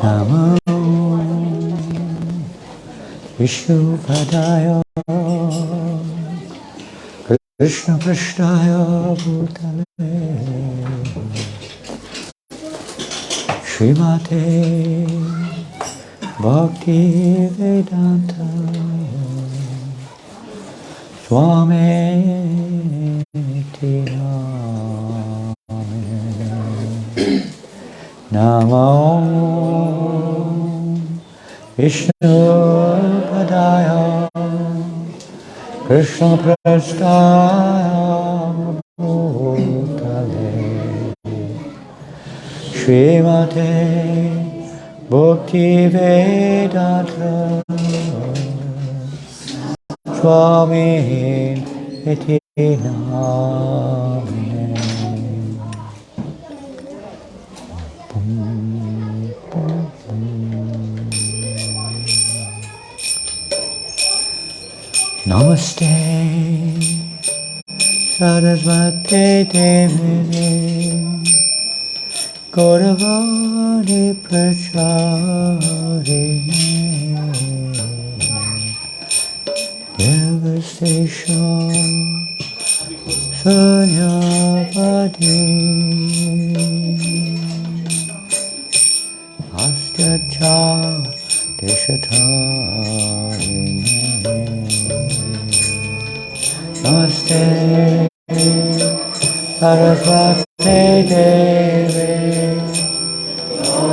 Namo Vishnupadaya Krishna Krishnaya Bhutale Srimate Bhakti Vedanta Swami Namo Vishnupadaya Krishna Prasthaya Bhutale Srimate Bhakti Vedanta Swami Iti Namine. Namaste Saraswati Devi Gauravani Pracharini Devastation Sunyavadi Astyacha Deshatarini Namaste Saraswati Devi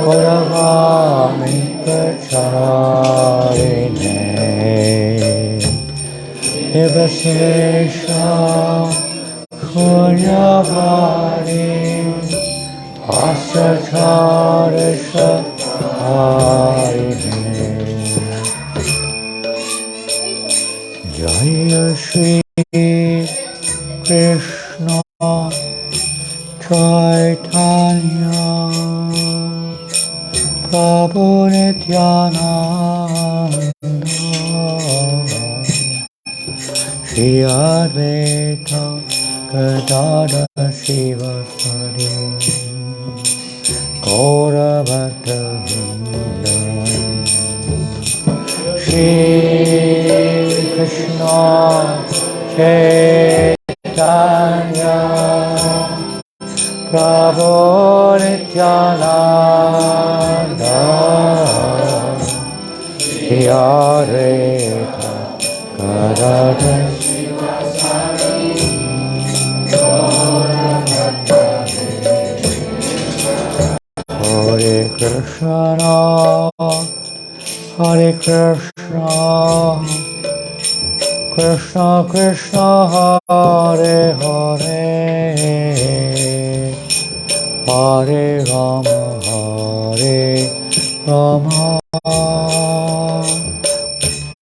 Gauravani Pracharini Devasesha Sunyavadi Astyacharisha Harini Jaya Shri Krishna Chaitanya Prabhu Nityananda Shri Advaita Gadadhara Sivasari Gaura Bhakta Vrinda Shri Krishna Chaitanya Prabhu Nityananda Shri Advaita Gadadhara Hare Krishna, Hare Krishna, Krishna Krishna, Hare Hare, Hare Rama, Hare Rama,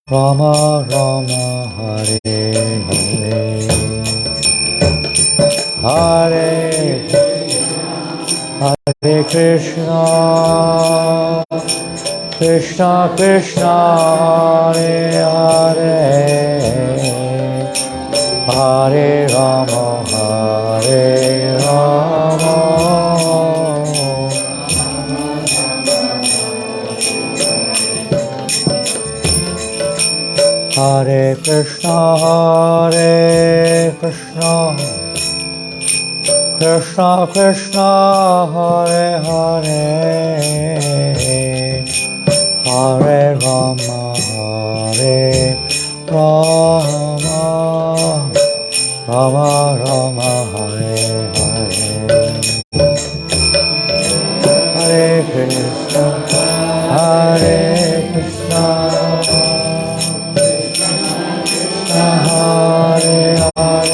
Rama Rama, Hare Hare, Hare Hare Krishna, Krishna Krishna, Hare Hare, Hare Rama, Hare Rama, Hare Krishna, Hare Krishna, Krishna Krishna, Hare Hare, Hare Rama, Hare Rama, Rama Rama, Hare Hare, Hare Krishna, Hare Krishna, Hare Hare,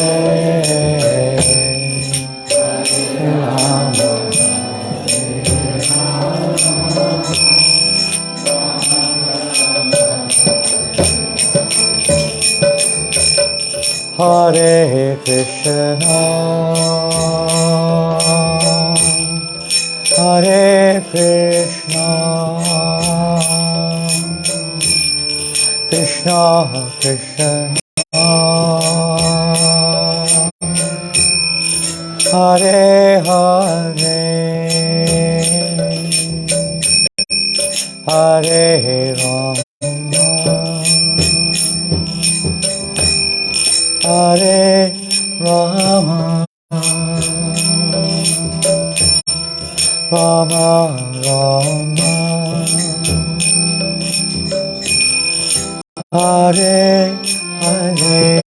Hare Krishna, Hare Krishna, Krishna Krishna, Hare Hare, Hare Rama, Hare Rama, Rama Rama, Hare Hare,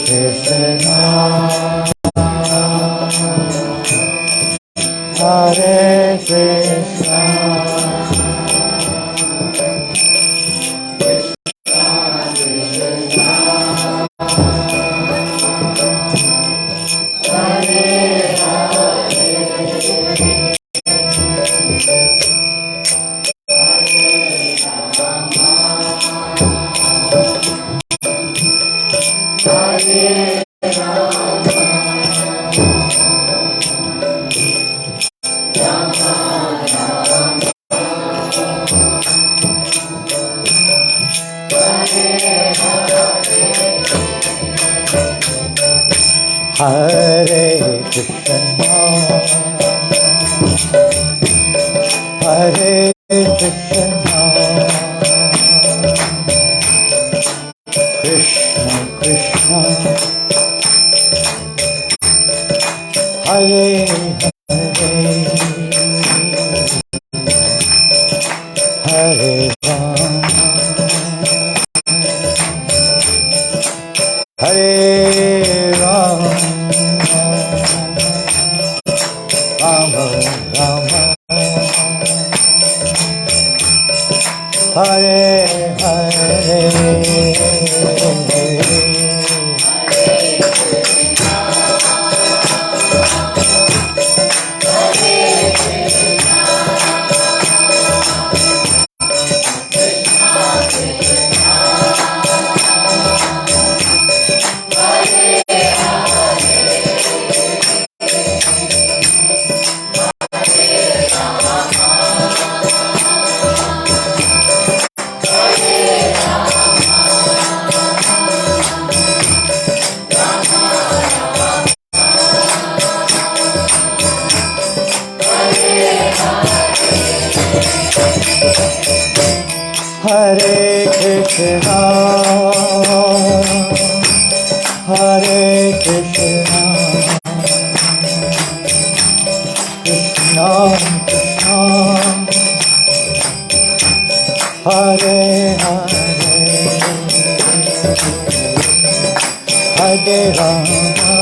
Krishna, Hare Krishna, Hare Krishna, Hare Krishna, Krishna Krishna, Hare Hare, Hare Rama, Hare Rama, Rama Rama, Hare Hare, Hare Krishna, Hare Krishna, Krishna Krishna, Hare Hare, Hare Rama, Hare Rama, Rama Rama, Hare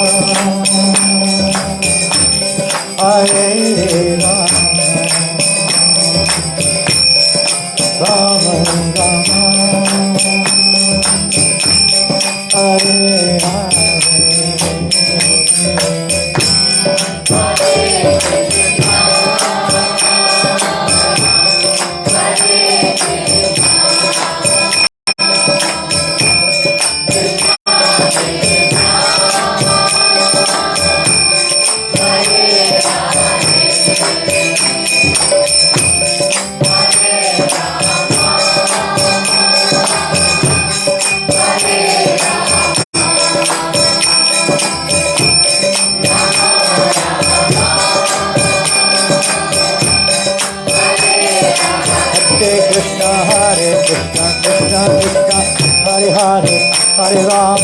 Hare, Hare Rama,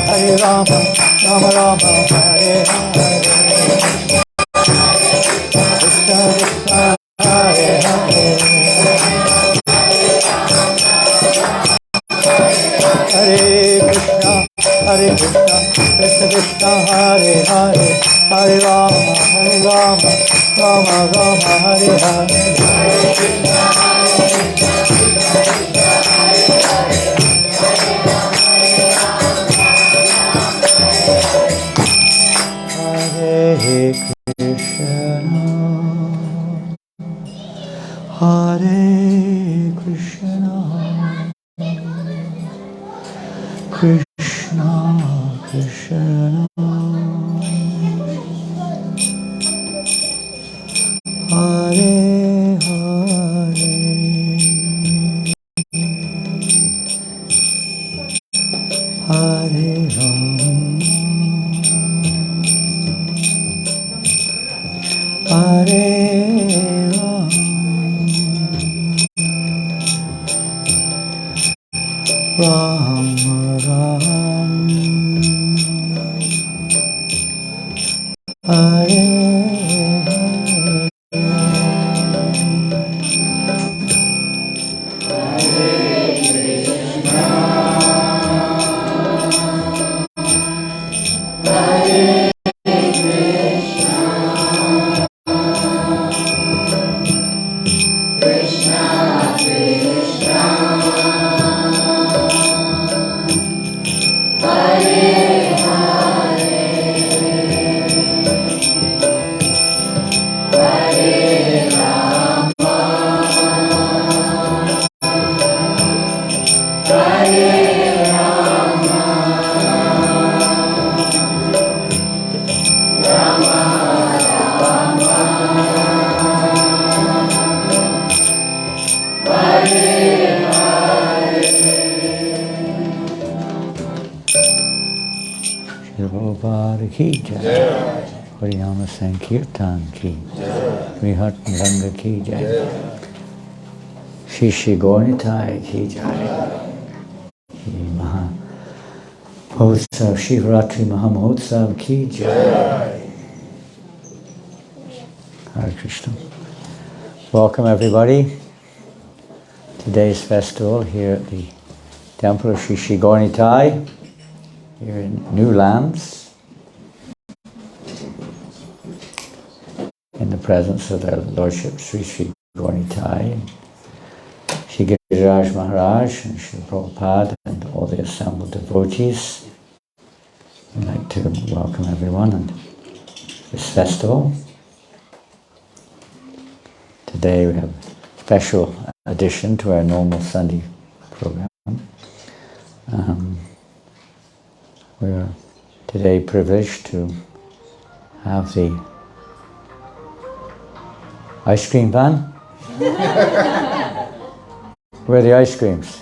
Hare Rama, Rama Rama, Hare Hare, Krishna Krishna, Hare Hare, Hare Krishna, Krishna Krishna, Hare Hare, Hare Rama, Rama Rama, Hare Hare, Hare Krishna, Hare Krishna, Krishna Krishna, Hare Hare, Hare Rama, Hare Srila Prabhupada ki jai. Harinama Sankirtan ki jai. Vrihat Ranga ki jai. Shri Gaurnitai ki jai. Mahotsav, Shivaratri Mahamahotsav ki jai. Hare Krishna. Welcome everybody. Today's festival here at the temple of Shri Gaurnitai, here in New Lands, in the presence of their Lordship Sri Gaurnitai, Shri Giriraj Maharaj and Shri Prabhupada and all the assembled devotees. I'd like to welcome everyone on this festival. Today we have a special addition to our normal Sunday program. We are today privileged to have the ice cream van. Where are the ice creams?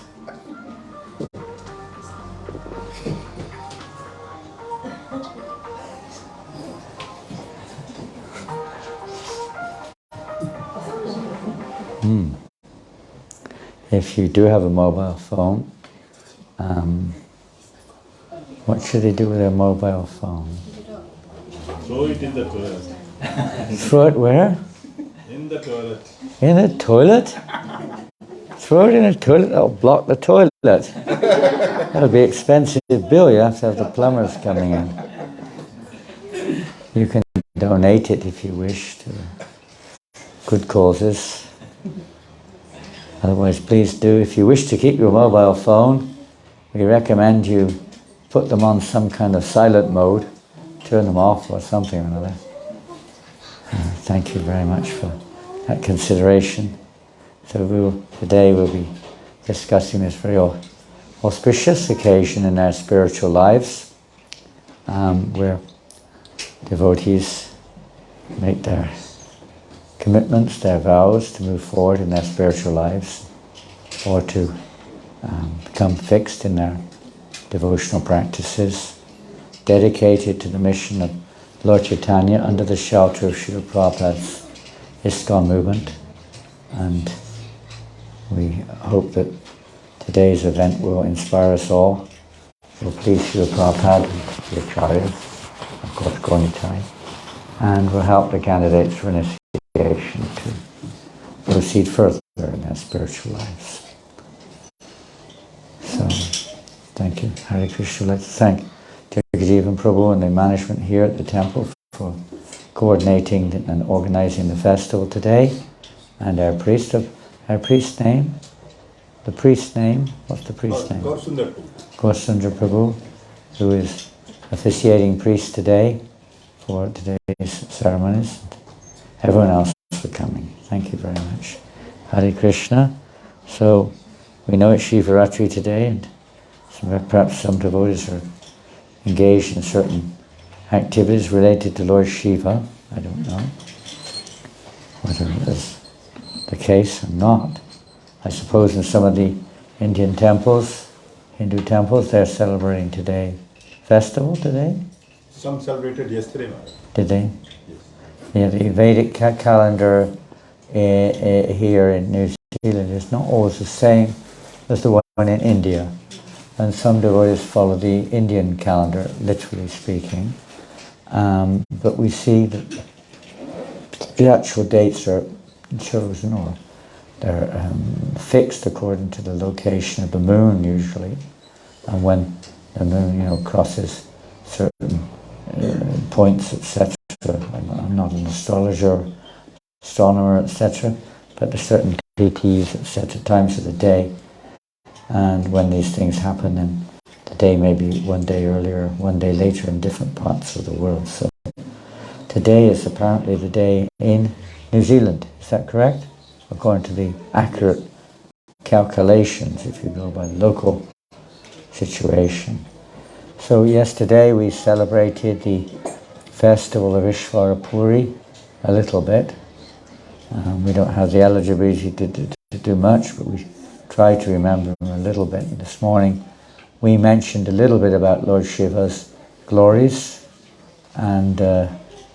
If you do have a mobile phone, what should they do with their mobile phone? Throw it in the toilet. Throw it where? In the toilet. In the toilet? Throw it in the toilet, that'll block the toilet. That'll be an expensive bill, you have to have the plumbers coming in. You can donate it if you wish to good causes. Otherwise, please do. If you wish to keep your mobile phone, we recommend you put them on some kind of silent mode, turn them off or something or another. Thank you very much for that consideration. So today we'll be discussing this very auspicious occasion in our spiritual lives, where devotees make their commitments, their vows to move forward in their spiritual lives, or to become fixed in their devotional practices, dedicated to the mission of Lord Chaitanya under the shelter of Srila Prabhupada's ISKCON movement. And we hope that today's event will inspire us all, will please Srila Prabhupada, the Acharyas, of course Gaurnitai, and will help the candidates for initiation to proceed further in their spiritual lives. So, thank you. Hare Krishna. Let's thank Jagajeevan Prabhu and the management here at the temple for coordinating and organizing the festival today. And our priest name? The priest's name? What's the priest's name? Gaurasundar Prabhu, who is officiating priest today for today's ceremonies. Everyone else for coming. Thank you very much. Hare Krishna. So, we know it's Shivaratri today, and perhaps some devotees are engaged in certain activities related to Lord Shiva. I don't know whether it is the case or not. I suppose in some of the Indian temples, Hindu temples, they're celebrating today. Festival today? Some celebrated yesterday. Did they? Yes. Yeah, the Vedic calendar here in New Zealand is not always the same as the one in India. And some devotees follow the Indian calendar, literally speaking. But we see that the actual dates are chosen, or they're fixed according to the location of the moon usually. And when the moon, crosses certain points, etc. I'm not an astrologer, astronomer, etc. But there's certain PTs, etc., times of the day. And when these things happen, then the day may be one day earlier, one day later in different parts of the world. So today is apparently the day in New Zealand. Is that correct? According to the accurate calculations, if you go by the local situation. So yesterday we celebrated the festival of Ishvara Puri a little bit. We don't have the eligibility to do much, but we try to remember him a little bit. This morning we mentioned a little bit about Lord Shiva's glories and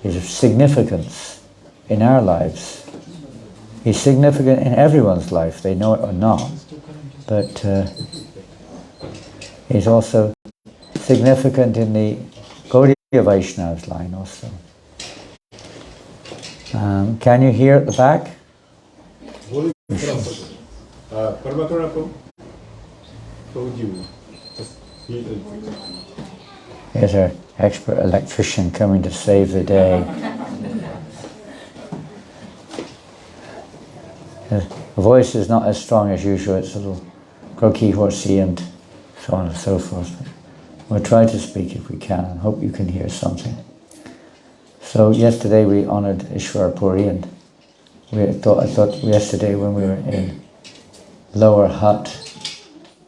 his significance in our lives. He's significant in everyone's life, they know it or not, but he's also significant in the Gaudiya Vaishnav's line also. Can you hear at the back? Here's our expert electrician coming to save the day. The voice is not as strong as usual, it's a little croaky, horsey and so on and so forth. We'll try to speak if we can and hope you can hear something. So yesterday we honoured Ishwar Puri, and I thought yesterday when we were in Lower Hut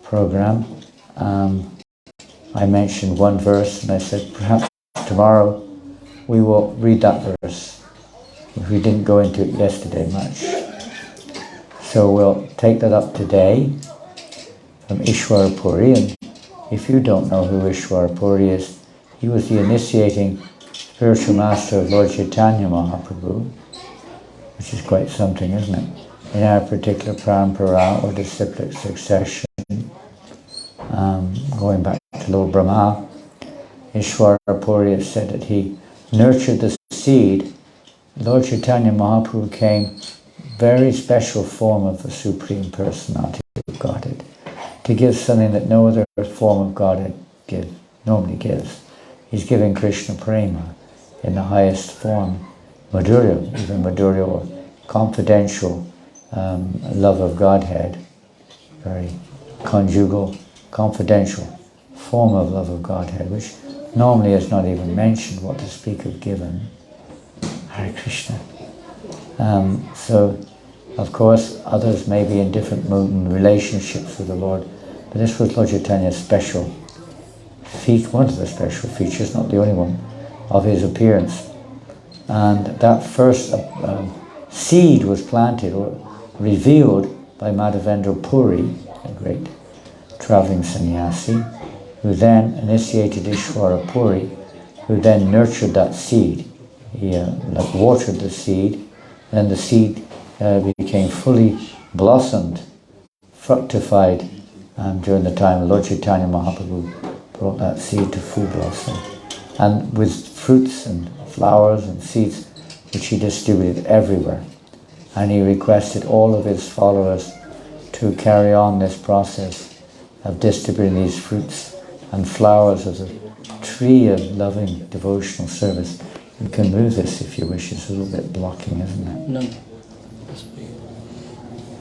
program, I mentioned one verse and I said perhaps tomorrow we will read that verse. We didn't go into it yesterday much. So we'll take that up today from Ishwar Puri. And if you don't know who Ishwar Puri is, he was the initiating spiritual master of Lord Chaitanya Mahaprabhu, which is quite something, isn't it? In our particular parampara or disciplic succession, going back to Lord Brahma, Ishwar Puri has said that he nurtured the seed. Lord Chaitanya Mahaprabhu came very special form of the Supreme Personality of Godhead, to give something that no other form of Godhead normally gives. He's giving Krishna Prema in the highest form, Madhurya, even Madhurya, or confidential love of Godhead, very conjugal, confidential form of love of Godhead, which normally is not even mentioned, what to speak of given. Hare Krishna. So, of course, others may be in different relationships with the Lord, but this was Lord Chaitanya's special feature, one of the special features, not the only one, of his appearance. And that first seed was planted or revealed by Madhavendra Puri, a great traveling sannyasi, who then initiated Ishwara Puri, who then nurtured that seed. He watered the seed, then the seed became fully blossomed, fructified during the time of Lord Chaitanya Mahaprabhu brought that seed to full blossom. And with fruits and flowers and seeds which he distributed everywhere. And he requested all of his followers to carry on this process of distributing these fruits and flowers of the tree of loving devotional service. You can move this if you wish, it's a little bit blocking, isn't it? No.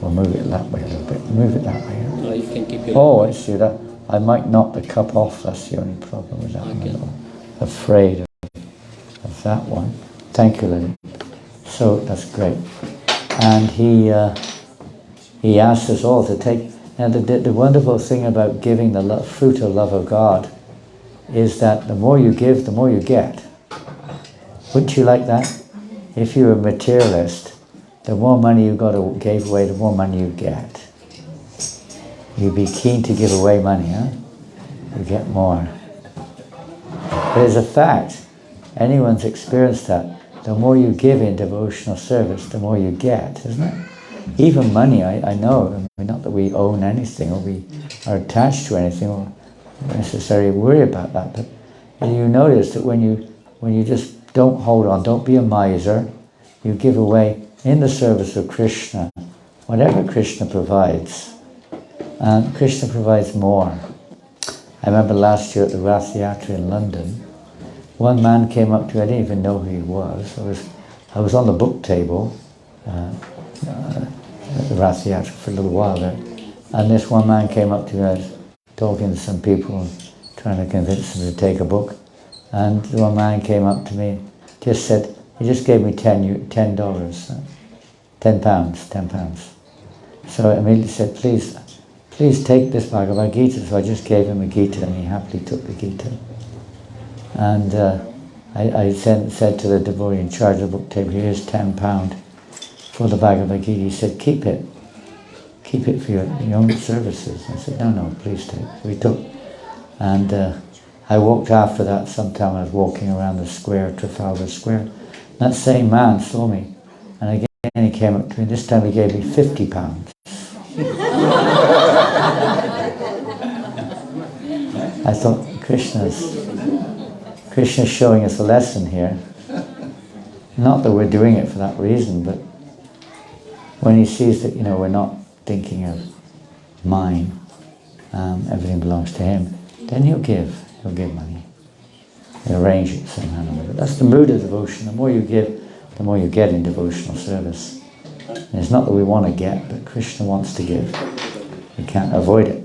We'll move it that way a little bit. Move it that way. No, you can keep your... Oh, I see that. I might knock the cup off, that's the only problem with that. I'm a little afraid of that one. Thank you, Lily. So, that's great. And he asked us all to take... Now, the wonderful thing about giving the fruit of love of God is that the more you give, the more you get. Wouldn't you like that? If you're a materialist, the more money you gave away, the more money you get. You'd be keen to give away money, huh? You get more. But it's a fact. Anyone's experienced that. The more you give in devotional service, the more you get, isn't it? Even money, I know. I mean, not that we own anything or we are attached to anything or necessarily worry about that, but you notice that when you just don't hold on, don't be a miser, you give away in the service of Krishna, whatever Krishna provides. And Krishna provides more. I remember last year at the Rath Yatra in London, one man came up to me, I didn't even know who he was. I was on the book table at the Rath Yatra for a little while there, and this one man came up to me, I was talking to some people and trying to convince them to take a book, and the one man came up to me, just said, he just gave me $10, £10. So I immediately said, please take this Bhagavad Gita. So I just gave him a Gita and he happily took the Gita. And I said to the devotee in charge of the book table, here's £10 for the Bhagavad Gita. He said, keep it for your own services. I said, no, please take. So he took. And I walked after that sometime. I was walking around the square, Trafalgar Square. That same man saw me, and again he came up to me. This time he gave me £50. I thought, Krishna's showing us a lesson here. Not that we're doing it for that reason, but when he sees that, we're not thinking of mine, everything belongs to him, then he'll give money. He'll arrange it somehow. But that's the mood of devotion. The more you give, the more you get in devotional service. And it's not that we want to get, but Krishna wants to give. We can't avoid it.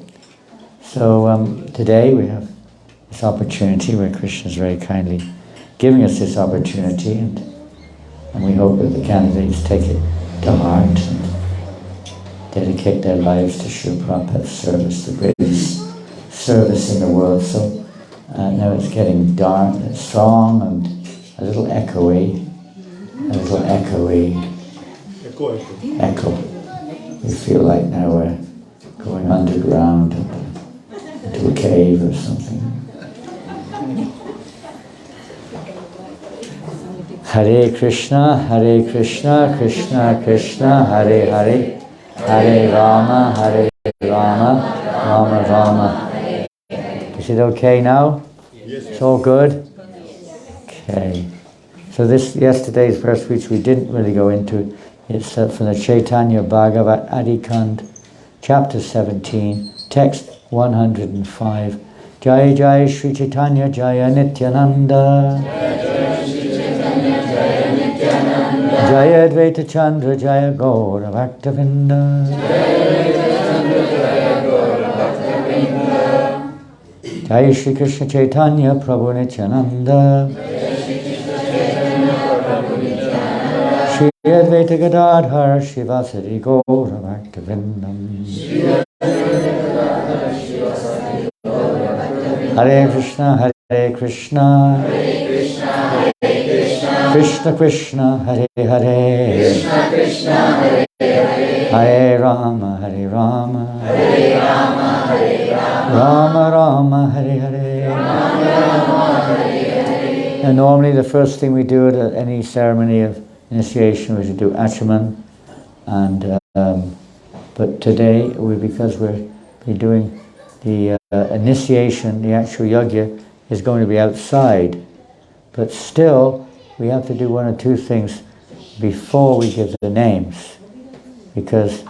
So today we have this opportunity where Krishna is very kindly giving us this opportunity, and we hope that the candidates take it to heart and dedicate their lives to Srila Prabhupada's service, the greatest service in the world. So now it's getting dark, it's strong and a little echoey. Echo. We feel like now we're going underground into a cave or something. Hare Krishna, Krishna Krishna, Hare Hare, Hare Rama, Rama Rama. Is it okay now? Yes. It's all good? Okay. So yesterday's verse, which we didn't really go into, it's from the Chaitanya Bhagavat Adikand, chapter 17, text 105. Jai Jai Shri Chaitanya Jaya Nityananda. Jaya Advaita Chandra Jaya Gaura Bhaktavinda. Jaya Shri Krishna Chaitanya Prabhu Nityananda. Shri Advaita Gadadhar Shivasari Gaura Bhaktivindam. Hare Krishna, Hare Krishna, Krishna Krishna, Hare Hare, Hare Rama, Hare Rama, Rama Rama, Hare Hare. And normally the first thing we do at any ceremony of initiation is to do Achaman, and but today because we're doing the initiation, the actual yajna is going to be outside, but still we have to do one or two things before we give the names, because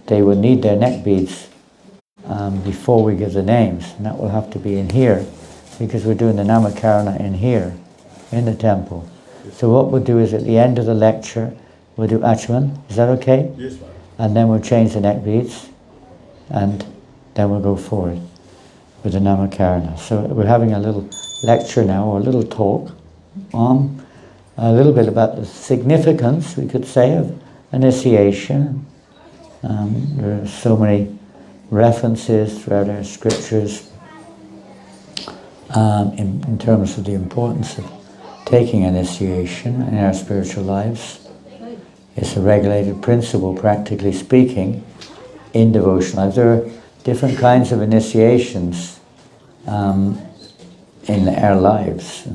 they will need their neck beads before we give the names, and that will have to be in here, because we're doing the Namakarana in here, in the temple. So what we'll do is at the end of the lecture, we'll do Achaman. Is that okay? Yes, ma'am. And then we'll change the neck beads, and then we'll go forward with the Namakarana. So we're having a little lecture now, or a little talk, on a little bit about the significance, we could say, of initiation. There are so many references throughout our scriptures in terms of the importance of taking initiation in our spiritual lives. It's a regulated principle, practically speaking, in devotional lives. There are different kinds of initiations in our lives.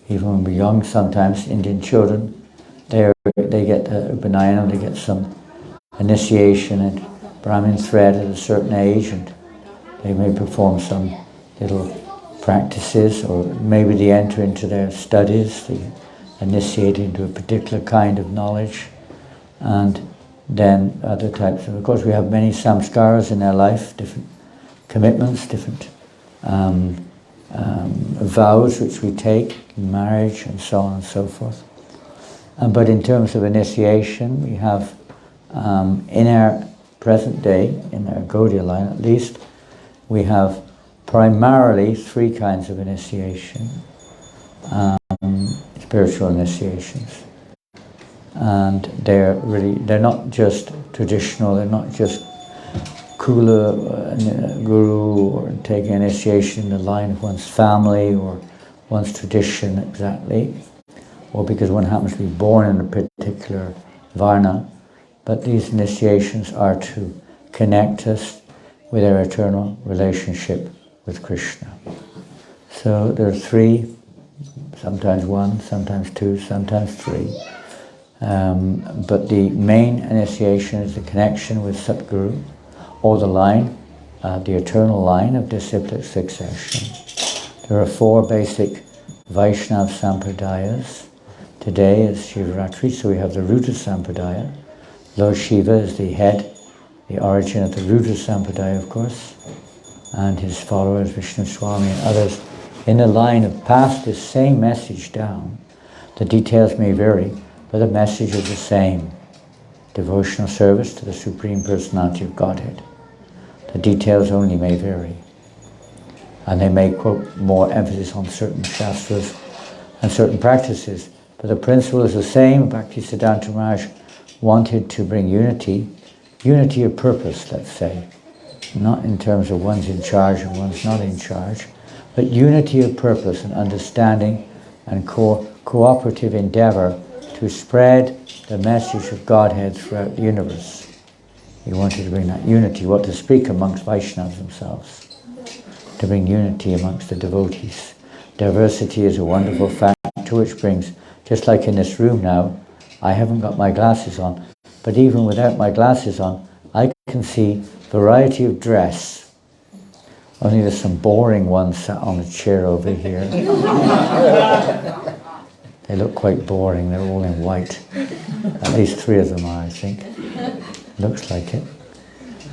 Even when we're young, sometimes Indian children, they get Upanayana, they get some initiation and Brahmin thread at a certain age, and they may perform some little practices, or maybe they enter into their studies, they initiate into a particular kind of knowledge, and then other types of course we have many samskaras in our life, different commitments, different vows which we take in marriage and so on and so forth. But in terms of initiation, we have in our present day, in our Gaudiya line at least, we have primarily three kinds of initiation, spiritual initiations. And they're not just traditional, they're not just Kula Guru, or taking initiation in the line of one's family or one's tradition exactly, or because one happens to be born in a particular Varna, but these initiations are to connect us with our eternal relationship with Krishna. So there are three, sometimes one, sometimes two, sometimes three. But the main initiation is the connection with Satguru, or the line, the eternal line of disciplic succession. There are four basic Vaishnav Sampradayas. Today is Shivaratri, so we have the Rudra Sampradaya. Lord Shiva is the head, the origin of the Rudra Sampradaya, of course, and his followers, Vishnu Swami and others, in the line have passed this same message down. The details may vary, but the message is the same. Devotional service to the Supreme Personality of Godhead. The details only may vary. And they may quote more emphasis on certain shastras and certain practices, but the principle is the same. Bhaktisiddhanta Maharaj wanted to bring unity of purpose, let's say, not in terms of one's in charge and one's not in charge, but unity of purpose and understanding and cooperative endeavor to spread the message of Godhead throughout the universe. He wanted to bring that unity, what to speak amongst Vaishnavas themselves, to bring unity amongst the devotees. Diversity is a wonderful factor which brings, just like in this room now, I haven't got my glasses on, but even without my glasses on, I can see variety of dress. Only there's some boring ones sat on a chair over here. They look quite boring, they're all in white. At least three of them are, I think. Looks like it.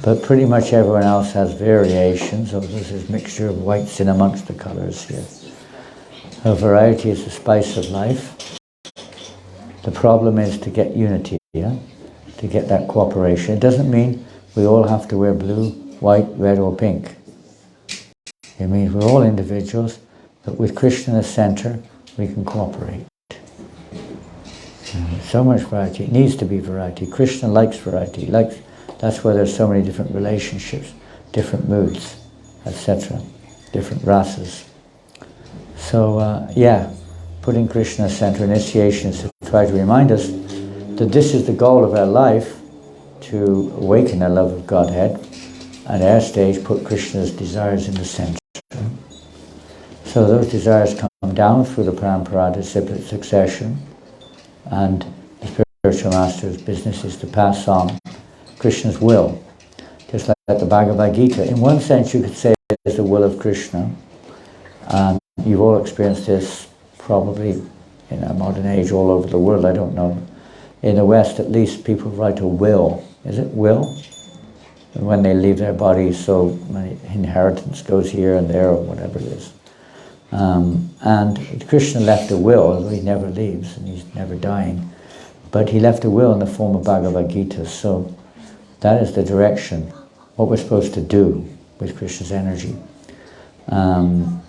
But pretty much everyone else has variations, so there's this mixture of whites in amongst the colours here. So variety is the spice of life. The problem is to get unity, yeah? To get that cooperation. It doesn't mean we all have to wear blue, white, red or pink. It means we're all individuals, but with Krishna in the center, we can cooperate. So much variety. It needs to be variety. Krishna likes variety. That's why there's so many different relationships, different moods, etc., different rasas. So, putting Krishna in the center, initiation is to try to remind us that this is the goal of our life, to awaken our love of Godhead, and at our stage put Krishna's desires in the center. So those desires come down through the parampara disciplic succession, and the spiritual master's business is to pass on Krishna's will. Just like the Bhagavad Gita. In one sense you could say it's the will of Krishna, and you've all experienced this probably in our modern age all over the world, I don't know. In the West at least, people write a will. Is it will? And when they leave their bodies, so inheritance goes here and there or whatever it is. And Krishna left a will, although he never leaves and he's never dying, but he left a will in the form of Bhagavad Gita. So that is the direction, what we're supposed to do with Krishna's energy. And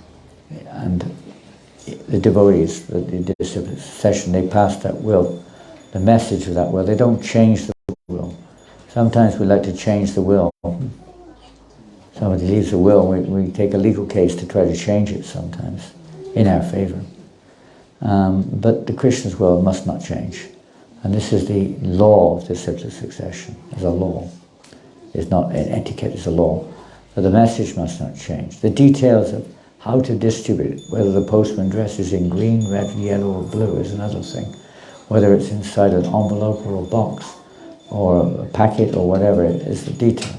the devotees, the disciples session, they pass that will, the message of that will. They don't change the will. Sometimes we like to change the will. Somebody leaves a will, we take a legal case to try to change it sometimes, in our favor. But the Krishna's will must not change. And this is the law of disciplic succession, as a law. It's not an etiquette, it's a law. But the message must not change. The details of how to distribute it, whether the postman dresses in green, red, yellow or blue is another thing. Whether it's inside an envelope or a box or a packet or whatever, it is the detail.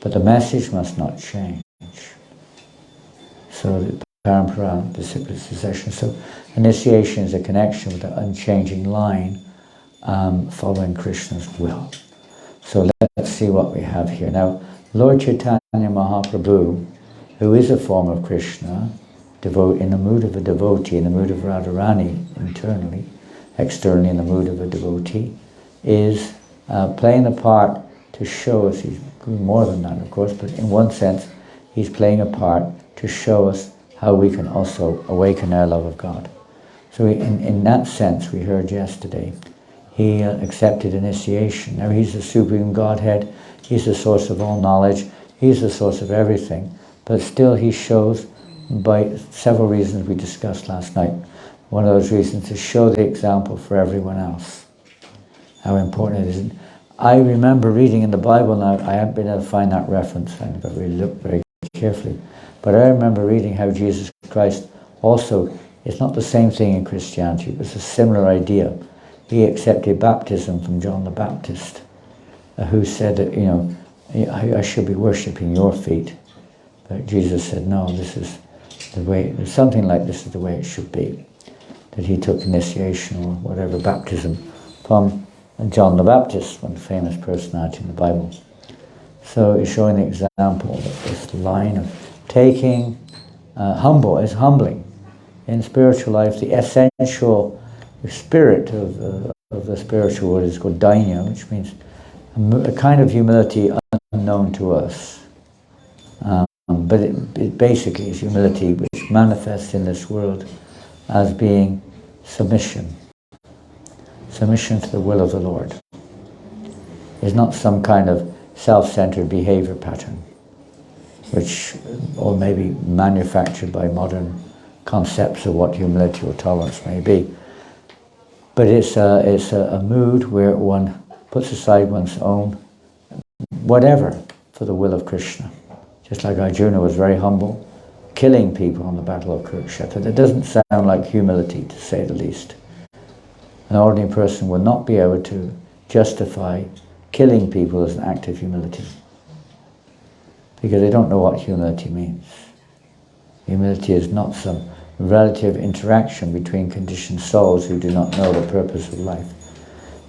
But the message must not change. So the parampara, disciplic succession. So initiation is a connection with the unchanging line, following Krishna's will. So let's see what we have here. Now, Lord Chaitanya Mahaprabhu, who is a form of Krishna, in the mood of a devotee, in the mood of Radharani internally, externally in the mood of a devotee, is playing the part to show us, he's doing more than that of course, but in one sense he's playing a part to show us how we can also awaken our love of God. So in that sense, we heard yesterday, he accepted initiation. Now he's the Supreme Godhead, he's the source of all knowledge, he's the source of everything, but still he shows, by several reasons we discussed last night, one of those reasons to show the example for everyone else. How important it is. I remember reading in the Bible now, I haven't been able to find that reference, I've really looked very carefully, But I remember reading how Jesus Christ also, it's not the same thing in Christianity, it was a similar idea. He accepted baptism from John the Baptist, who said that, I should be worshipping your feet. But Jesus said, no, this is the way, something like this is the way it should be. That he took initiation or whatever, baptism, from John the Baptist, one famous personality in the Bible. So he's showing the example that this line of taking, is humbling. In spiritual life, the essential spirit of the spiritual world is called dainya, which means a kind of humility unknown to us. But it basically is humility which manifests in this world as being submission. Submission to the will of the Lord. It's not some kind of self-centered behavior pattern, which, or maybe manufactured by modern concepts of what humility or tolerance may be. But it's a mood where one puts aside one's own whatever for the will of Krishna. Just like Arjuna was very humble, killing people on the battle of Kurukshetra. That doesn't sound like humility, to say the least. An ordinary person will not be able to justify killing people as an act of humility, because they don't know what humility means. Humility is not some relative interaction between conditioned souls who do not know the purpose of life.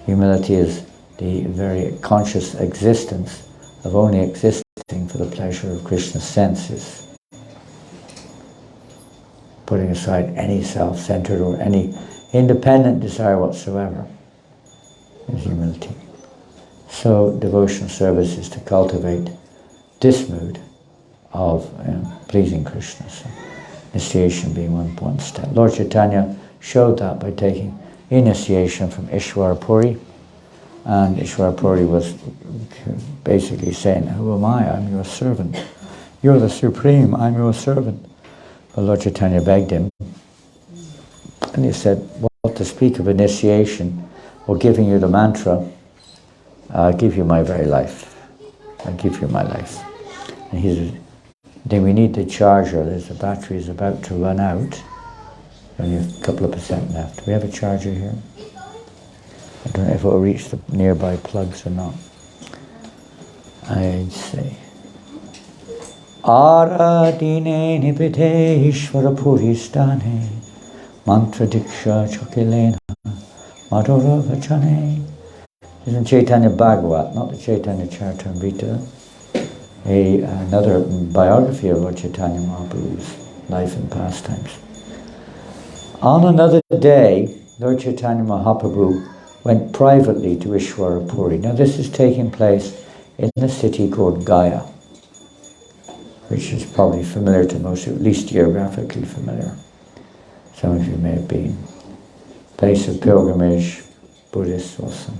Humility is the very conscious existence of only existing for the pleasure of Krishna's senses, putting aside any self-centered or any independent desire whatsoever is humility. So devotional service is to cultivate this mood of pleasing Krishna. So initiation being one important step. Lord Chaitanya showed that by taking initiation from Ishwara Puri, and Ishwara Puri was basically saying, who am I? I'm your servant. You're the Supreme, I'm your servant. But Lord Chaitanya begged him, and he said, what to speak of initiation or giving you the mantra, I'll give you my very life. I'll give you my life. And he said, then we need the charger. The battery is about to run out. Only a couple of percent left. Do we have a charger here? I don't know if it will reach the nearby plugs or not. I'd say. Aradine nipite ishvara puristane mantra diksha chakilena madhura vachane. This is in Chaitanya Bhagavat, not the Chaitanya Charitamrita. Another biography of Lord Chaitanya Mahaprabhu's life and pastimes. On another day, Lord Chaitanya Mahaprabhu went privately to Ishwara Puri. Now this is taking place in a city called Gaya, which is probably familiar to most, at least geographically familiar. Some of you may have been. Place of pilgrimage, Buddhists also.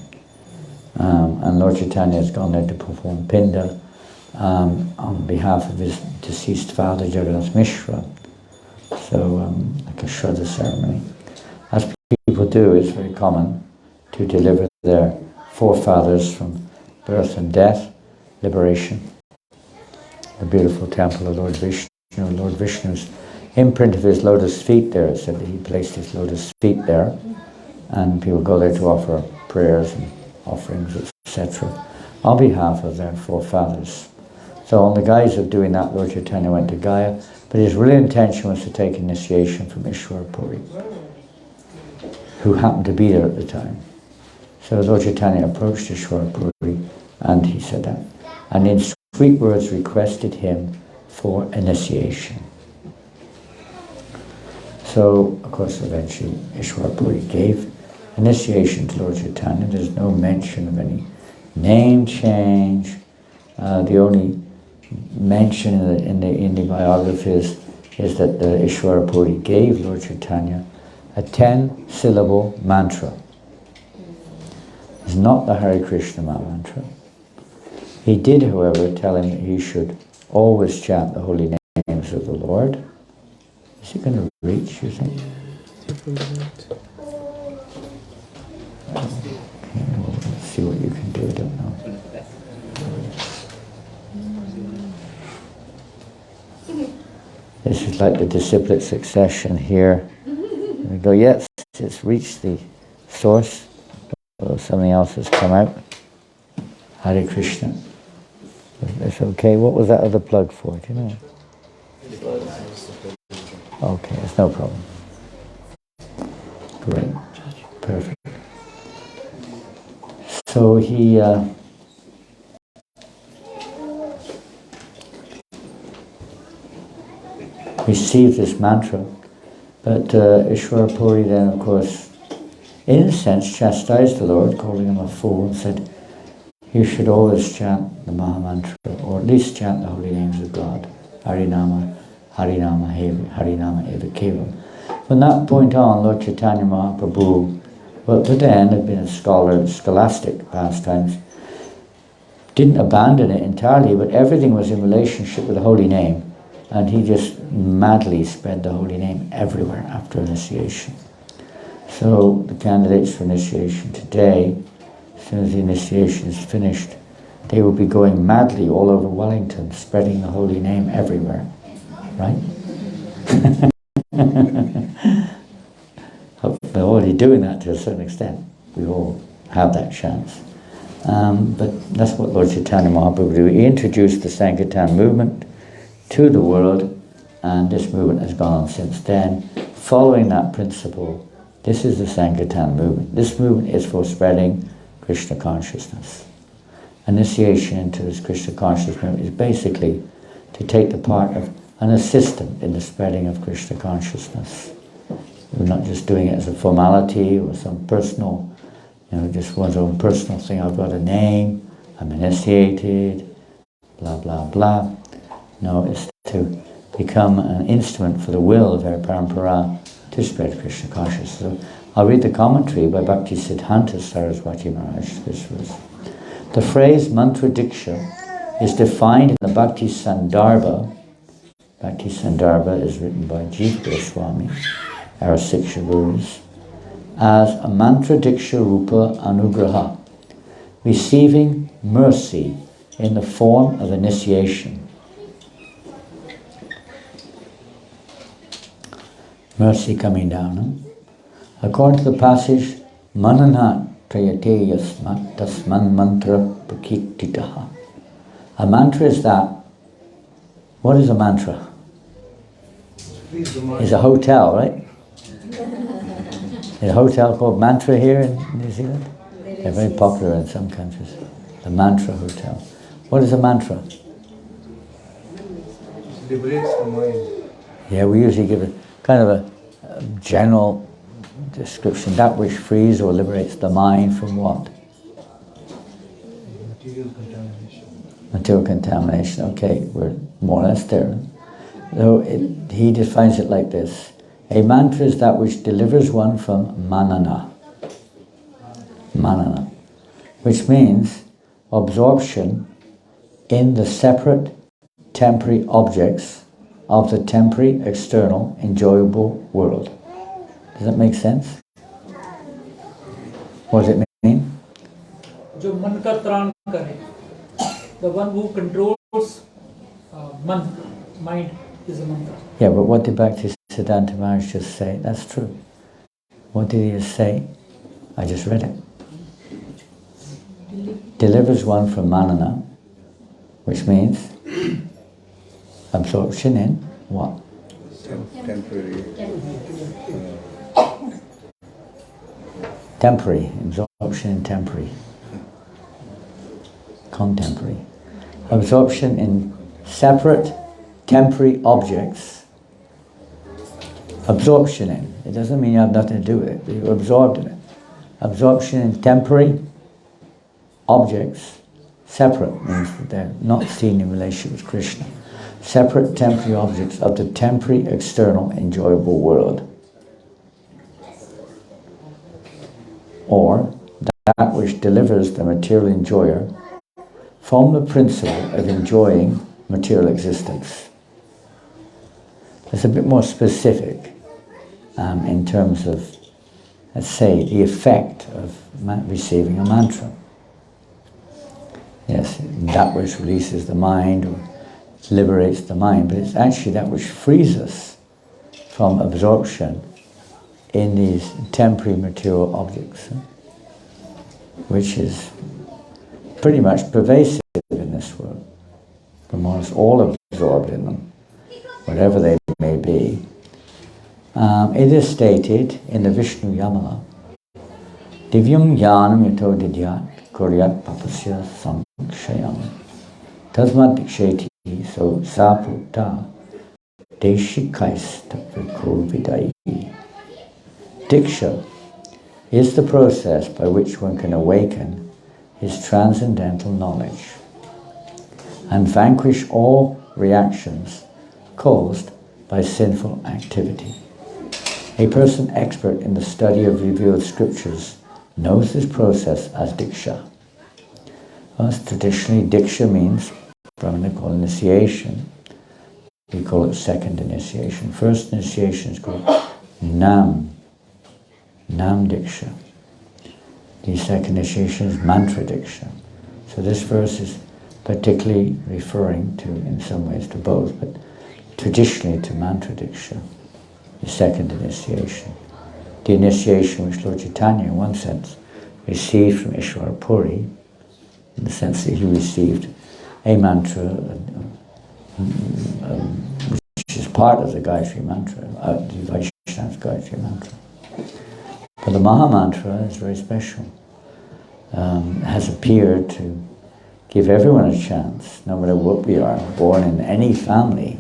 And Lord Chaitanya has gone there to perform Pinda on behalf of his deceased father, Jagannath Mishra. So, like a Shraddha ceremony. As people do, it's very common to deliver their forefathers from birth and death, liberation. The beautiful temple of Lord Vishnu's imprint of his lotus feet there. It said that he placed his lotus feet there, and people go there to offer prayers and offerings, etc., on behalf of their forefathers. So on the guise of doing that, Lord Chaitanya went to Gaya, but his real intention was to take initiation from Ishwara Puri, who happened to be there at the time. So Lord Chaitanya approached Ishwara Puri, and he said that, and in sweet words requested him for initiation. So, of course, eventually Ishwara Puri gave initiation to Lord Chaitanya. There's no mention of any name change. The only mention in the biographies is that the Ishwara Puri gave Lord Chaitanya a 10-syllable mantra. It's not the Hare Krishna mantra. He did, however, tell him that he should always chant the holy names of the Lord. Is he going to reach, you think? Okay, well, let's see what you can do, I don't know. It's like the disciplinate succession here. We go, yes, it's reached the source. So something else has come out. Hare Krishna. It's okay. What was that other plug for? Do you know? Okay, it's no problem. Great. Perfect. So he received this mantra, but Ishwara Puri then, of course, in a sense, chastised the Lord, calling him a fool, and said, you should always chant the Maha Mantra, or at least chant the holy names of God. Harinama, Harinama, Harinama, Eva Kevam. From that point on, Lord Chaitanya Mahaprabhu, well, to then had been a scholar, scholastic pastimes, didn't abandon it entirely, but everything was in relationship with the holy name, and he just madly spread the holy name everywhere after initiation. So the candidates for initiation today, as soon as the initiation is finished, they will be going madly all over Wellington, spreading the holy name everywhere, right? They're already doing that to a certain extent. We all have that chance. But that's what Lord Chaitanya Mahaprabhu did. He introduced the Sankirtan movement to the world, and this movement has gone on since then. Following that principle, this is the Sankirtan movement. This movement is for spreading Krishna consciousness. Initiation into this Krishna consciousness movement is basically to take the part of an assistant in the spreading of Krishna consciousness. We're not just doing it as a formality or some personal, just one's own personal thing. I've got a name, I'm initiated, blah, blah, blah. No, it's to become an instrument for the will of our Parampara to spread Krishna consciousness. So I'll read the commentary by Bhakti Siddhanta Saraswati Maharaj. This was the phrase mantra diksha is defined in the Bhakti Sandarbha. Bhakti Sandarbha is written by Jiva Goswami, our Siksha Gurus, as a mantra diksha rupa anugraha, receiving mercy in the form of initiation. Mercy coming down. Huh? According to the passage, mananat trayate yasmat tasman mantra prakiktitaha. A mantra is that. What is a mantra? It's a hotel, right? There's a hotel called Mantra here in New Zealand. They're very popular in some countries. The Mantra Hotel. What is a mantra? Liberates the mind. Yeah, we usually give it kind of a general description. That which frees or liberates the mind from what? Material contamination. Material contamination. Okay, we're more or less there. So he defines it like this. A mantra is that which delivers one from manana. Manana. Which means absorption in the separate temporary objects of the temporary, external, enjoyable world. Does that make sense? What does it mean? जो मन का त्राण करे, the one who controls mind is a mantra. Yeah, but what did Bhakti Siddhanta Maharaj just say? That's true. What did he just say? I just read it. Delivers one from manana, which means absorption in what? Temporary. Temporary. Absorption in temporary. Contemporary. Absorption in separate temporary objects. Absorption in. It doesn't mean you have nothing to do with it, but you're absorbed in it. Absorption in temporary objects. Separate means that they're not seen in relation with Krishna. Separate temporary objects of the temporary, external, enjoyable world. Or that which delivers the material enjoyer from the principle of enjoying material existence. It's a bit more specific in terms of, let's say, the effect of receiving a mantra. Yes, that which releases the mind or liberates the mind, but it's actually that which frees us from absorption in these temporary material objects, which is pretty much pervasive in this world. We're almost all absorbed in them, whatever they may be. It is stated in the Vishnu Yamala, Divyam Jnanam Yato Didyat Kuryat Papasya Samkshayam Tasmat Diksheti So Saputta Deshikais Tapiko Vidai. Diksha is the process by which one can awaken his transcendental knowledge and vanquish all reactions caused by sinful activity. A person expert in the study of revealed scriptures knows this process as Diksha. Thus, traditionally, Diksha means, Brahmana call initiation. We call it second initiation. First initiation is called Nam Diksha. The second initiation is Mantra Diksha. So this verse is particularly referring to, in some ways, to both, but traditionally to Mantra Diksha, the second initiation. The initiation which Lord Chaitanya, in one sense, received from Ishwara Puri, in the sense that he received a mantra which is part of the Gayatri Mantra, the Vaishnava's Gayatri Mantra. But the Maha Mantra is very special. Has appeared to give everyone a chance, no matter what we are, born in any family.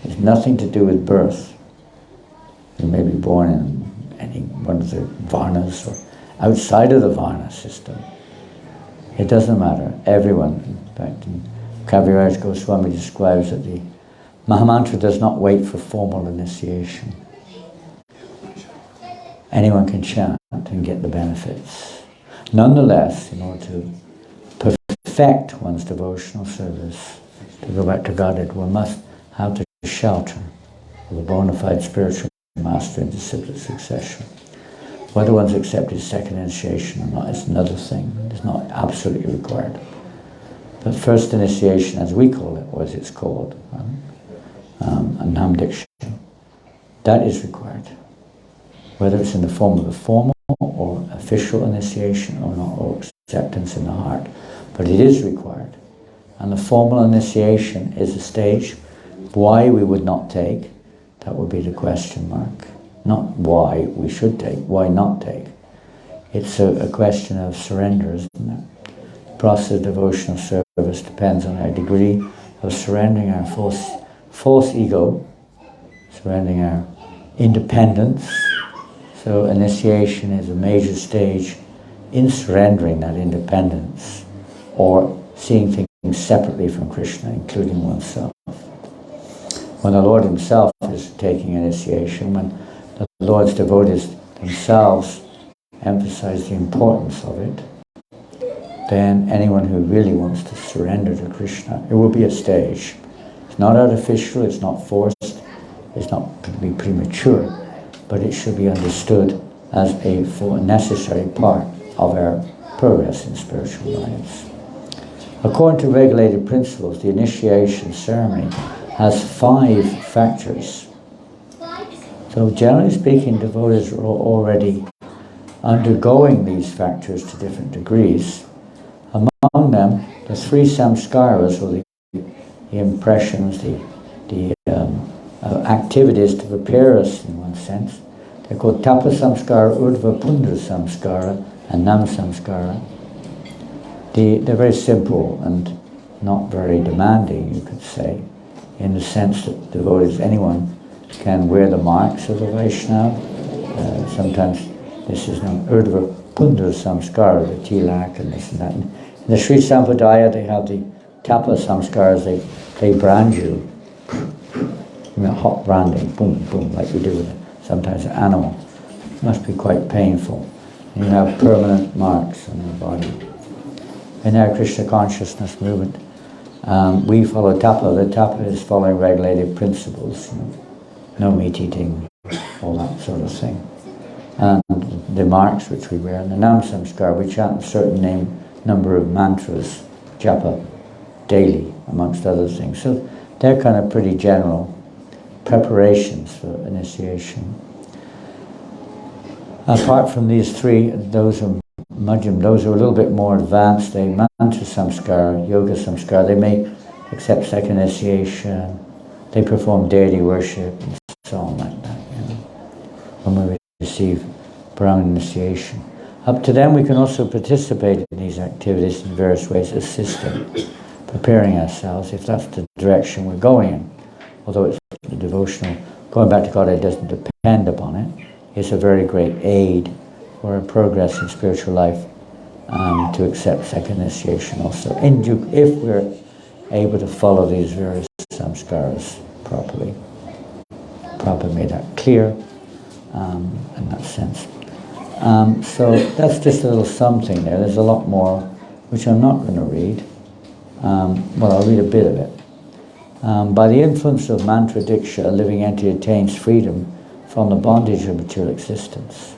It's nothing to do with birth. You may be born in any one of the Varnas or outside of the Varna system. It doesn't matter. Everyone, in fact, Kaviraj Goswami describes that the Mahamantra does not wait for formal initiation. Anyone can chant and get the benefits. Nonetheless, in order to perfect one's devotional service, to go back to Godhead, one must have the shelter of a bona fide spiritual master in disciplic succession. Whether one's accepted second initiation or not is another thing. It's not absolutely required. But first initiation, as we call it, or as it's called, a Nam Diksha, that is required. Whether it's in the form of a formal or official initiation or not, or acceptance in the heart. But it is required. And the formal initiation is a stage. Why we would not take, that would be the question mark. Not why we should take, why not take. It's a question of surrender, isn't it? The process of devotional service depends on our degree of surrendering our false ego, surrendering our independence. So initiation is a major stage in surrendering that independence or seeing things separately from Krishna, including oneself. When the Lord himself is taking initiation, when the Lord's devotees themselves emphasize the importance of it, then anyone who really wants to surrender to Krishna, it will be a stage. It's not artificial, it's not forced, it's not to be premature, but it should be understood as a necessary part of our progress in spiritual lives. According to regulated principles, the initiation ceremony has 5 factors. So generally speaking, devotees are already undergoing these factors to different degrees. Among them, the 3 samskaras, or the impressions, the activities to prepare us in one sense. They're called Tapa Samskara, Urdhva Pundra Samskara, and Nam Samskara. They're very simple and not very demanding, you could say, in the sense that devotees, anyone can wear the marks of the Vaishnava. Sometimes this is known Urdhva Pundra Samskara, the tilak and this and that. In the Sri Sampradaya, they have the Tapa Samskaras, they brand you. Hot branding, boom, boom, like we do with sometimes an animal. It must be quite painful. And you have permanent marks on your body. In our Krishna consciousness movement, we follow tapa. The tapa is following regulated principles. No meat eating, all that sort of thing. And the marks which we wear. And the Nam Samskar, we chant a certain number of mantras, japa, daily, amongst other things. So they're kind of pretty general preparations for initiation. Apart from these three, those are Madhyam, those are a little bit more advanced. They mantra samskara, yoga samskara, they may accept second initiation, they perform deity worship and so on like that, when we receive Brahman initiation. Up to then we can also participate in these activities in various ways, assisting, preparing ourselves if that's the direction we're going in. Although it's the devotional, going back to God, it doesn't depend upon it. It's a very great aid for our progress in spiritual life, to accept second initiation also, if we're able to follow these various samskaras properly. Prabhupada made that clear in that sense. So that's just a little something there. There's a lot more, which I'm not going to read. Well, I'll read a bit of it. By the influence of mantra diksha, a living entity attains freedom from the bondage of material existence.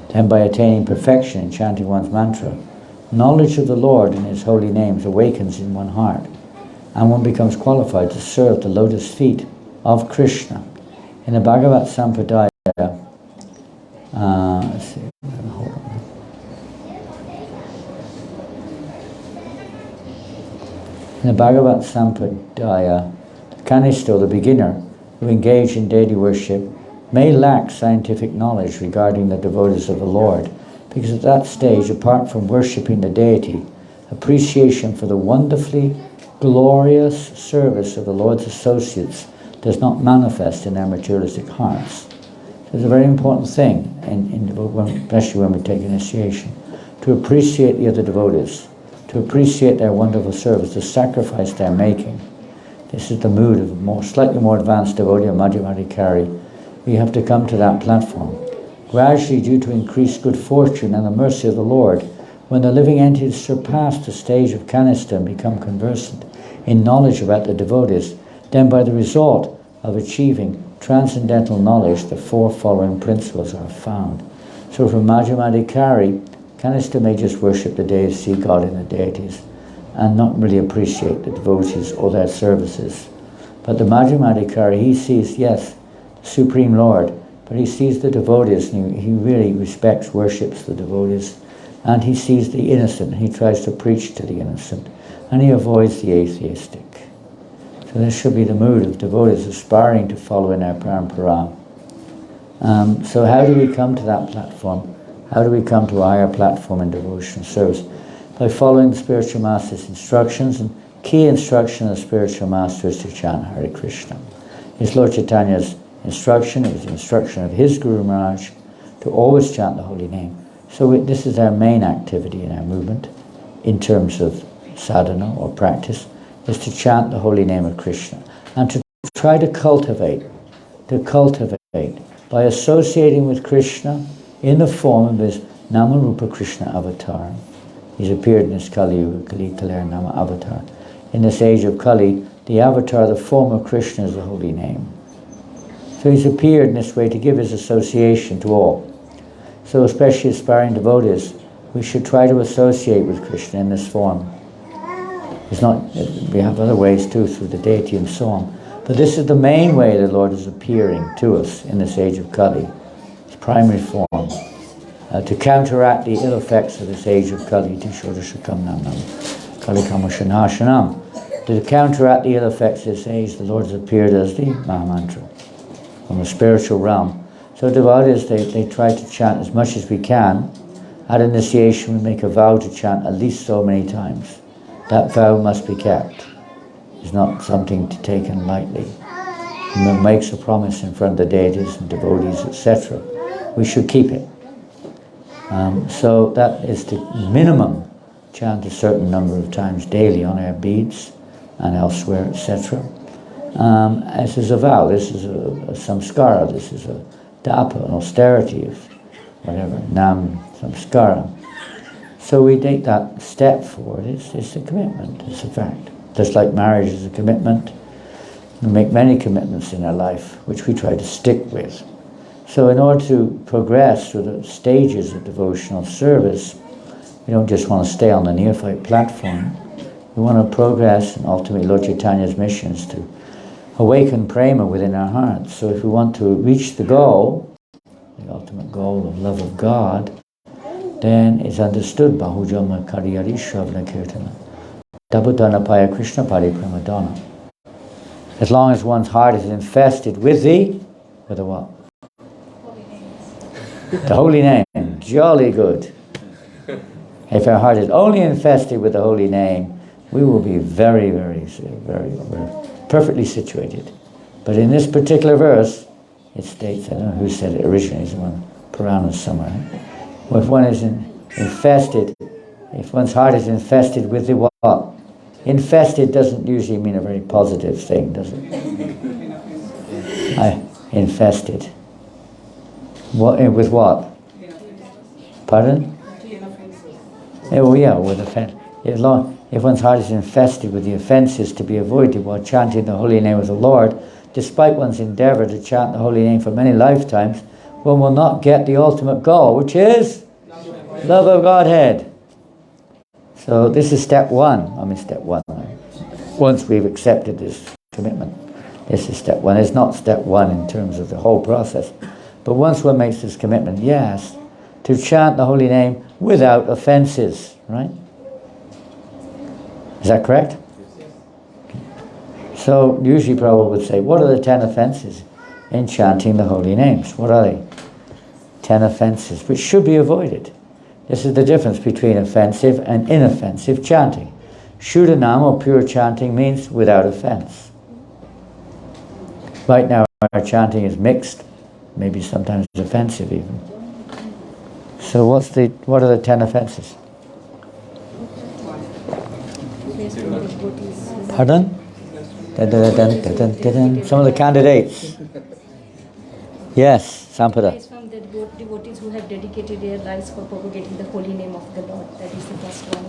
Then by attaining perfection in chanting one's mantra, knowledge of the Lord and His holy names awakens in one heart, and one becomes qualified to serve the lotus feet of Krishna. In the Bhagavad Sampradaya, let's see, hold on. In the Bhagavad Sampradaya, the Kanisto, the beginner, who engage in deity worship, may lack scientific knowledge regarding the devotees of the Lord, because at that stage, apart from worshipping the deity, appreciation for the wonderfully glorious service of the Lord's associates does not manifest in their materialistic hearts. So it's a very important thing, especially when we take initiation, to appreciate the other devotees, to appreciate their wonderful service, the sacrifice they're making. This is the mood of slightly more advanced devotee of Madhyamadikari. We have to come to that platform. Gradually, due to increased good fortune and the mercy of the Lord, when the living entities surpass the stage of Kanistha and become conversant in knowledge about the devotees, then by the result of achieving transcendental knowledge, the four following principles are found. So for Madhyamadikari, Kanistha may just worship the deities, see God in the deities, and not really appreciate the devotees or their services. But the Madhyamadikari, he sees, yes, the Supreme Lord, but he sees the devotees, and he really respects, worships the devotees, and he sees the innocent, he tries to preach to the innocent, and he avoids the atheistic. So this should be the mood of devotees aspiring to follow in our parampara. So how do we come to that platform? How do we come to a higher platform in devotional service? By following the spiritual master's instructions, and key instruction of the spiritual master is to chant Hare Krishna. It's Lord Chaitanya's instruction, it was the instruction of his Guru Maharaj to always chant the holy name. So this is our main activity in our movement in terms of sadhana or practice, is to chant the holy name of Krishna and to try to cultivate by associating with Krishna in the form of his Namarupa Krishna avatar. He's appeared in this Kali Yuga, Kali Kaler Nama avatar. In this age of Kali, the avatar, the form of Krishna is the holy name. So he's appeared in this way to give his association to all. So especially aspiring devotees, we should try to associate with Krishna in this form. It's not, we have other ways too, through the deity and so on. But this is the main way the Lord is appearing to us in this age of Kali. His primary form. To counteract the ill effects of this age of Kali, Tishodashakam Namam, Kali Kamashanashanam. To counteract the ill effects of this age, the Lord has appeared as the Mahamantra from the spiritual realm. So devotees, they try to chant as much as we can. At initiation, we make a vow to chant at least so many times. That vow must be kept. It's not something to take in lightly. One makes a promise in front of the deities and devotees, etc. We should keep it. So that is the minimum. Chant a certain number of times daily on our beads and elsewhere, etc. This is a vow, this is a samskara, this is a dapa, an austerity of whatever, nam samskara. So we take that step forward, it's a commitment, it's a fact. Just like marriage is a commitment, we make many commitments in our life, which we try to stick with. So in order to progress through the stages of devotional service, we don't just want to stay on the neophyte platform. We want to progress, and ultimately Lord Chaitanya's mission is to awaken prema within our hearts. So if we want to reach the goal, the ultimate goal of love of God, then it's understood Bahujama Kariyari Shravana Kirtana. Dabhutanapaya Krishna Pari Pramadana. As long as one's heart is infested with the what? The holy name. Jolly good. If our heart is only infested with the holy name, we will be very, very, very, very perfectly situated. But in this particular verse, it states, I don't know who said it originally, it's one Purana somewhere. Well, if one is infested, if one's heart is infested with the what? Infested doesn't usually mean a very positive thing, does it? Infested. What, with what? Pardon? Oh yeah, with offense. If one's heart is infested with the offences to be avoided while chanting the holy name of the Lord, despite one's endeavour to chant the holy name for many lifetimes, one will not get the ultimate goal, which is love of Godhead. So this is step one. Step one. Once we've accepted this commitment, this is step one. It's not step one in terms of the whole process. But once one makes this commitment, yes, to chant the holy name without offences, right? Is that correct? So usually Prabhupada would say, what are the 10 offences in chanting the holy names? What are they? 10 offences which should be avoided. This is the difference between offensive and inoffensive chanting. Shuddhanam, or pure chanting, means without offense. Right now our chanting is mixed, maybe sometimes offensive even. So what are the 10 offences? Pardon? Some of the candidates. Yes, Sampada. It's from the devotees who have dedicated their lives for propagating the holy name of the Lord. That is the first one.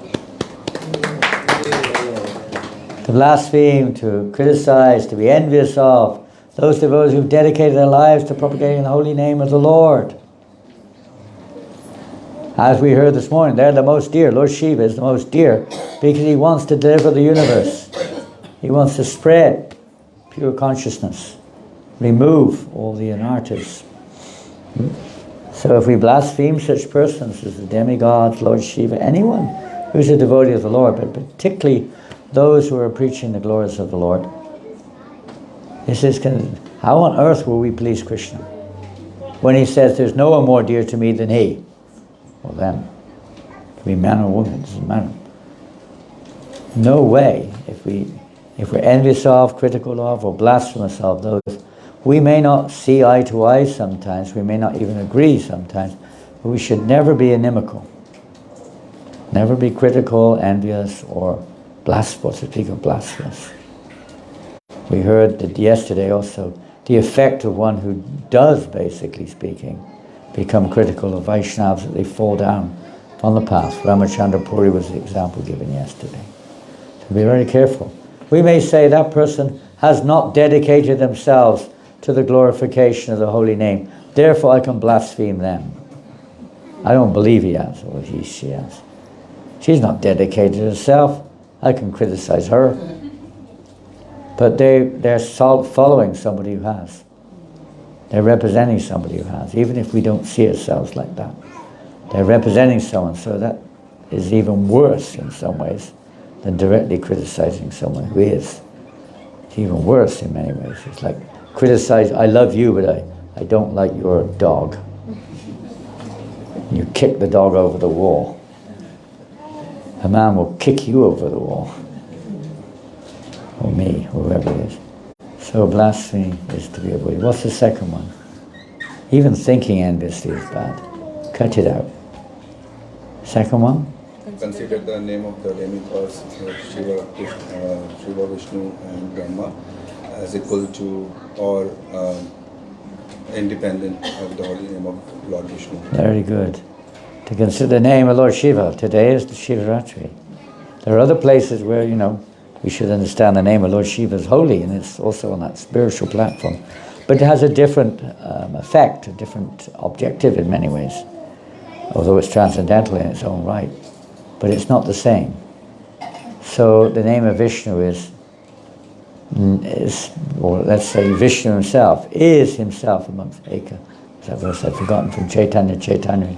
To blaspheme, to criticize, to be envious of those devotees who've dedicated their lives to propagating the holy name of the Lord. As we heard this morning, they're the most dear. Lord Shiva is the most dear because he wants to deliver the universe. He wants to spread pure consciousness, remove all the anarthas. So if we blaspheme such persons as the demigods, Lord Shiva, anyone who's a devotee of the Lord, but particularly those who are preaching the glories of the Lord, this is how on earth will we please Krishna when he says there's no one more dear to me than he? Well then, it can be man or woman, it doesn't matter. No way, if we're envious of, critical of, or blasphemous of those, we may not see eye to eye sometimes, we may not even agree sometimes, but we should never be inimical. Never be critical, envious, or blasphemous, to speak of blasphemous. We heard that yesterday also, the effect of one who does, basically speaking, become critical of Vaishnavas, that they fall down on the path. Ramachandra Puri was the example given yesterday. So be very careful. We may say that person has not dedicated themselves to the glorification of the holy name, therefore I can blaspheme them. I don't believe he has, or she has. She's not dedicated herself, I can criticize her. But they're following somebody who has. They're representing somebody who has, even if we don't see ourselves like that. They're representing someone, so that is even worse in some ways than directly criticizing someone who is. It's even worse in many ways. It's like criticize, I love you, but I don't like your dog. You kick the dog over the wall. A man will kick you over the wall. Or me, or whoever it is. So blasphemy is to be avoided. What's the second one? Even thinking enviously is bad. Cut it out. Second one? Consider the name of the demigods, Shiva, Shiva, Vishnu and Brahma as equal to or independent of the holy name of Lord Vishnu. Very good. To consider the name of Lord Shiva. Today is the Shivaratri. There are other places where, we should understand the name of Lord Shiva is holy, and it's also on that spiritual platform. But it has a different effect, a different objective in many ways, although it's transcendental in its own right. But it's not the same. So the name of Vishnu is, or let's say Vishnu himself, is himself amongst Eka. That verse I've forgotten from Chaitanya Chaitanya.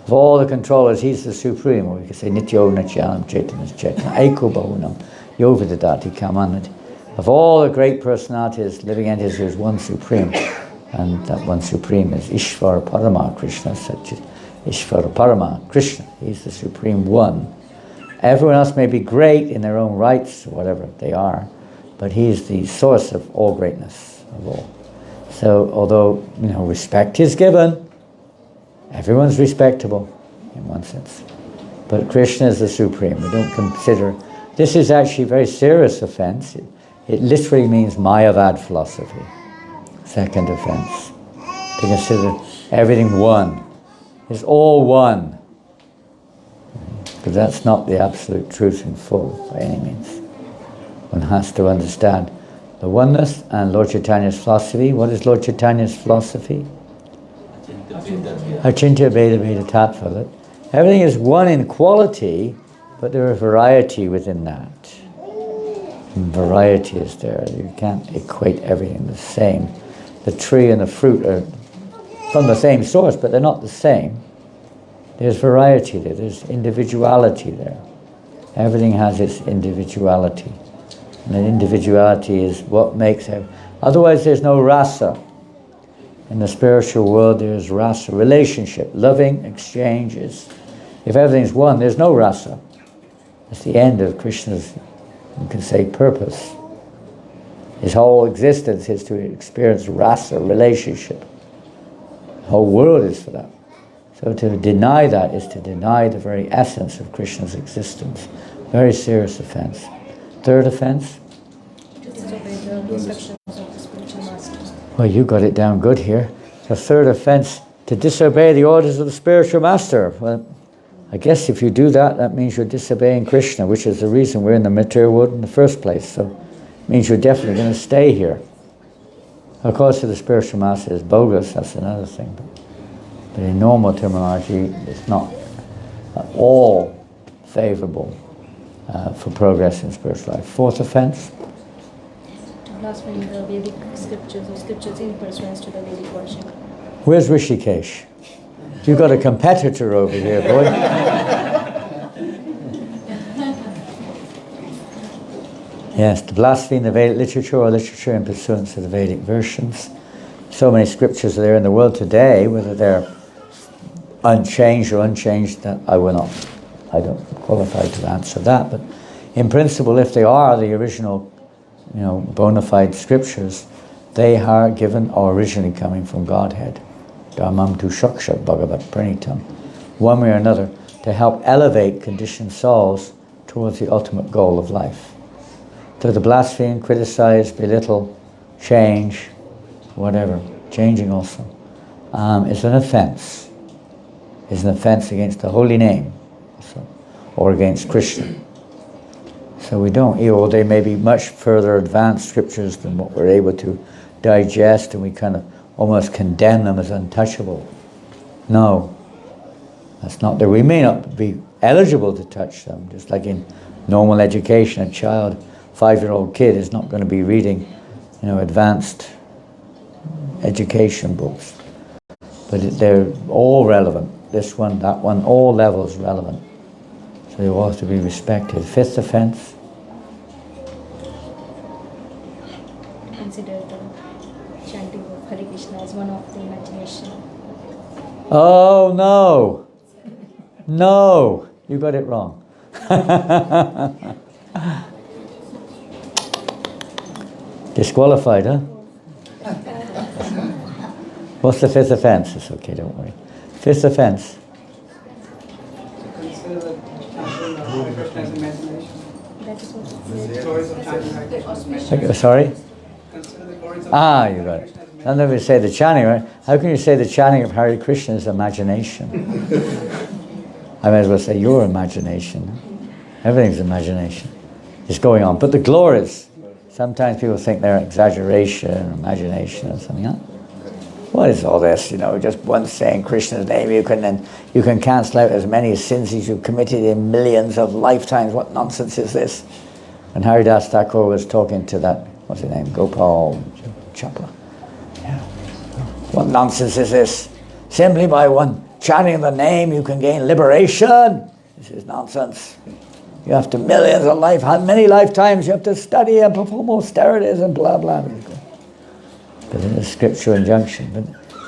Of all the controllers, he's the supreme, or we could say Nityo Natyanam Chaitanya Chaitanya, Eko Bahunam, Yovidadati Kamanati. Of all the great personalities, living entities, there's one supreme. And that one supreme is Ishvara Parama Krishna, such as Ishvara Parama Krishna. He's the supreme one. Everyone else may be great in their own rights, or whatever they are, but he is the source of all greatness of all. So, although respect is given, everyone's respectable in one sense. But Krishna is the supreme. We don't consider this is actually a very serious offense. It literally means Mayavad philosophy. Second offense. To consider everything one. It's all one. Because that's not the absolute truth in full by any means. One has to understand the oneness and Lord Chaitanya's philosophy. What is Lord Chaitanya's philosophy? Achintya Veda Veda Tattva. That everything is one in quality, but there is variety within that. And variety is there. You can't equate everything the same. The tree and the fruit are from the same source, but they're not the same. There's variety there. There's individuality there. Everything has its individuality. And that individuality is what makes it. Otherwise there's no rasa. In the spiritual world there's rasa, relationship, loving exchanges. If everything's one, there's no rasa. That's the end of Krishna's, you can say, purpose. His whole existence is to experience rasa, relationship. The whole world is for that. So to deny that is to deny the very essence of Krishna's existence. Very serious offense. Third offense? To disobey the instructions of the spiritual master. Well, you got it down good here. The third offense, to disobey the orders of the spiritual master. Well, I guess if you do that, that means you're disobeying Krishna, which is the reason we're in the material world in the first place. So it means you're definitely going to stay here. Of course, if the spiritual master is bogus, that's another thing. But in normal terminology, it's not at all favorable for progress in spiritual life. Fourth offense? To blaspheme the Vedic scriptures or scriptures in pursuance to the Vedic version. Where's Rishikesh? You've got a competitor over here, boy. Yes, to blaspheme the Vedic literature or literature in pursuance of the Vedic versions. So many scriptures are there in the world today, whether they're unchanged or unchanged, that I don't qualify to answer that, but in principle, if they are the original, bona fide scriptures, they are given or originally coming from Godhead. Dharmam tu shakshat bhagavat pranitam. One way or another, to help elevate conditioned souls towards the ultimate goal of life. So to blaspheme, criticize, belittle, change, whatever, changing also, is an offense. Is an offense against the holy name, or against Krishna. So we don't, or they may be much further advanced scriptures than what we're able to digest, and we kind of almost condemn them as untouchable. No, that's not there. We may not be eligible to touch them, just like in normal education, a child, 5-year-old kid is not going to be reading, advanced education books. But they're all relevant. This one, that one, all levels relevant. So they all have to be respected. Fifth offense? Consider the chanting of Hare Krishna as one of the imagination. Oh, no. No. You got it wrong. Disqualified, huh? What's the fifth offense? It's okay, don't worry. Fifth offense. Consider the chanting of Krishna as imagination. That is what The stories of chanting Hare Krishna. Sorry? Consider the glories of You got it. I'll never say the chanting, right? How can you say the chanting of Hare Krishna is imagination? I might as well say your imagination. Everything's imagination. It's going on. But the glories, sometimes people think they're exaggeration or imagination or something, huh? What is all this? Just once saying Krishna's name, you can cancel out as many sins as you've committed in millions of lifetimes. What nonsense is this? And Haridas Thakur was talking to that, what's his name, Gopal Chapla. Yeah. What nonsense is this? Simply by one chanting the name, you can gain liberation. This is nonsense. You have to millions of how many lifetimes you have to study and perform austerities and blah blah. But in the scriptural injunction, but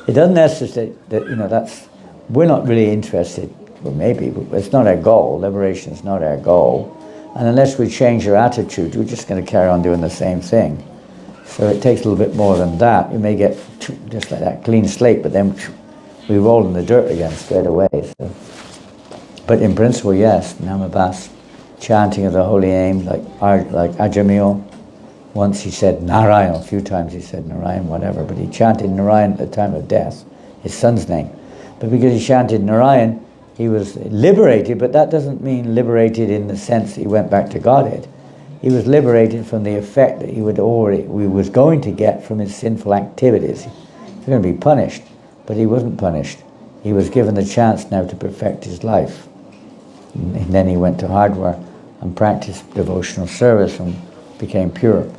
it doesn't necessarily that we're not really interested. Well, maybe, but it's not our goal. Liberation is not our goal, and unless we change our attitude, we're just going to carry on doing the same thing. So it takes a little bit more than that. You may get just like that clean slate, but then we roll in the dirt again straight away. So. But in principle, yes, Namabas, chanting of the holy name, like Ajamil. Once he said Narayan, a few times he said Narayan, whatever, but he chanted Narayan at the time of death, his son's name. But because he chanted Narayan, he was liberated, but that doesn't mean liberated in the sense that he went back to Godhead. He was liberated from the effect that he was going to get from his sinful activities. He was going to be punished, but he wasn't punished. He was given the chance now to perfect his life. And then he went to Hardware and practiced devotional service and became pure.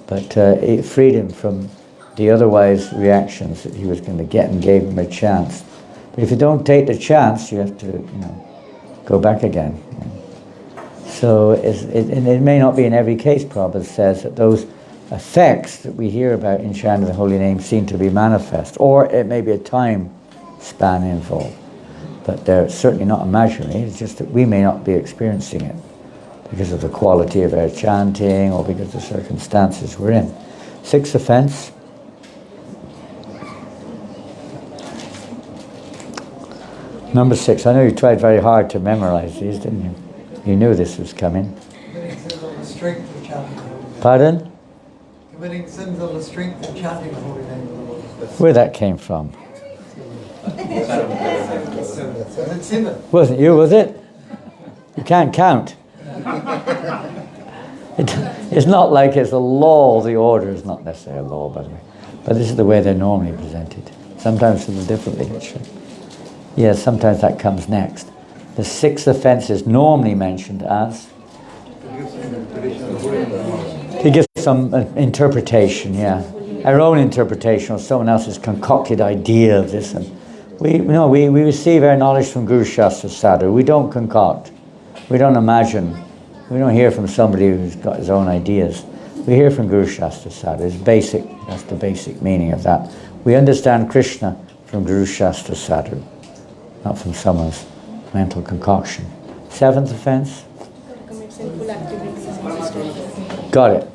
But it freed him from the otherwise reactions that he was going to get and gave him a chance. But if you don't take the chance, you have to, go back again. So it may not be in every case, Prabhupada says, that those effects that we hear about in chanting the holy name seem to be manifest, or it may be a time span involved. But they're certainly not imaginary, it's just that we may not be experiencing it because of the quality of our chanting or because of the circumstances we're in. Sixth offense. Number 6. I know you tried very hard to memorize these, didn't you? You knew this was coming. Committing sins on the strength of chanting the holy name. Pardon? Committing sins on the strength of chanting the holy name of the Lord. Where that came from? That's seven. Wasn't you, was it? You can't count. It's not like it's a law. The order is not necessarily a law, by the way. But this is the way they're normally presented. Sometimes a little differently. Yes, sometimes that comes next. The 6th offense is normally mentioned as to give some interpretation, yeah. Our own interpretation or someone else's concocted idea of this. And we receive our knowledge from Guru Shastra Sadhu. We don't concoct. We don't imagine. We don't hear from somebody who's got his own ideas. We hear from Guru Shastra Sadhu. It's basic. That's the basic meaning of that. We understand Krishna from Guru Shastra Sadhu, not from someone's mental concoction. 7th offense? Commit sinful activities in sisterhood. Got it.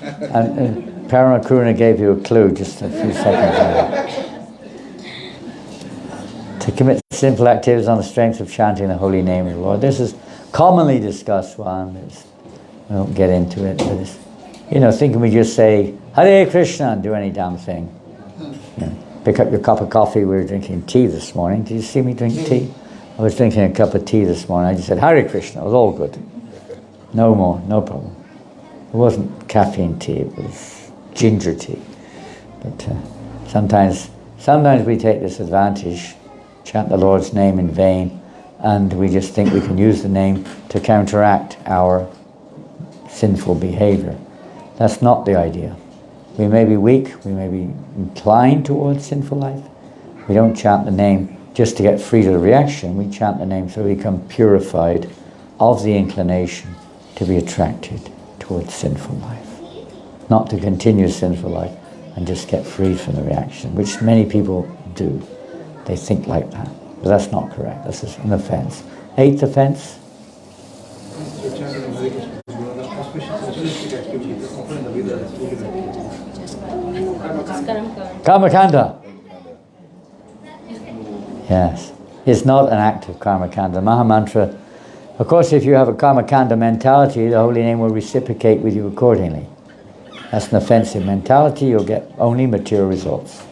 And Paramakruna gave you a clue just a few seconds ago. To commit sinful activities on the strength of chanting the holy name of the Lord. This is commonly discussed one. We won't get into it. But it's, thinking we just say, Hare Krishna, and do any damn thing. Pick up your cup of coffee. We were drinking tea this morning. Did you see me drink tea? I was drinking a cup of tea this morning. I just said, Hare Krishna. It was all good. No more, no problem. It wasn't caffeine tea. It was ginger tea. But sometimes we take this advantage, chant the Lord's name in vain, and we just think we can use the name to counteract our sinful behavior. That's not the idea. We may be weak, we may be inclined towards sinful life. We don't chant the name just to get free of the reaction. We chant the name so we become purified of the inclination to be attracted towards sinful life. Not to continue sinful life and just get free from the reaction, which many people do. They think like that. But that's not correct. That's an offense. 8th offense? Karmakanda. Yes. It's not an act of karmakanda. Mahamantra, of course, if you have a karmakanda mentality, the holy name will reciprocate with you accordingly. That's an offensive mentality. You'll get only material results.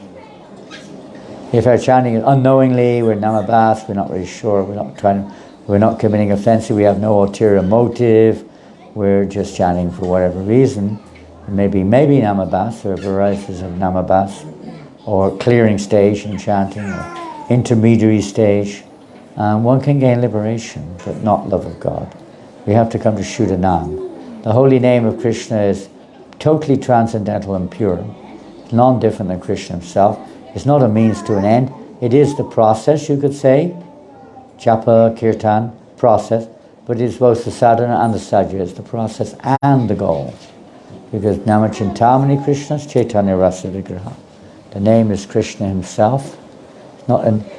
If our chanting is unknowingly, we're namabas, we're not really sure, we're not committing offensive, we have no ulterior motive, we're just chanting for whatever reason. Maybe namabas, there are varieties of namabas, or clearing stage in chanting, or intermediary stage. One can gain liberation, but not love of God. We have to come to Shuddhanam. The holy name of Krishna is totally transcendental and pure, non-different than Krishna himself. It's not a means to an end. It is the process, you could say, japa, kirtan, process, but it is both the sadhana and the sadhya. It's the process and the goal. Because Namachintamani Krishna's Chaitanya Rasa Vigraha. The name is Krishna himself.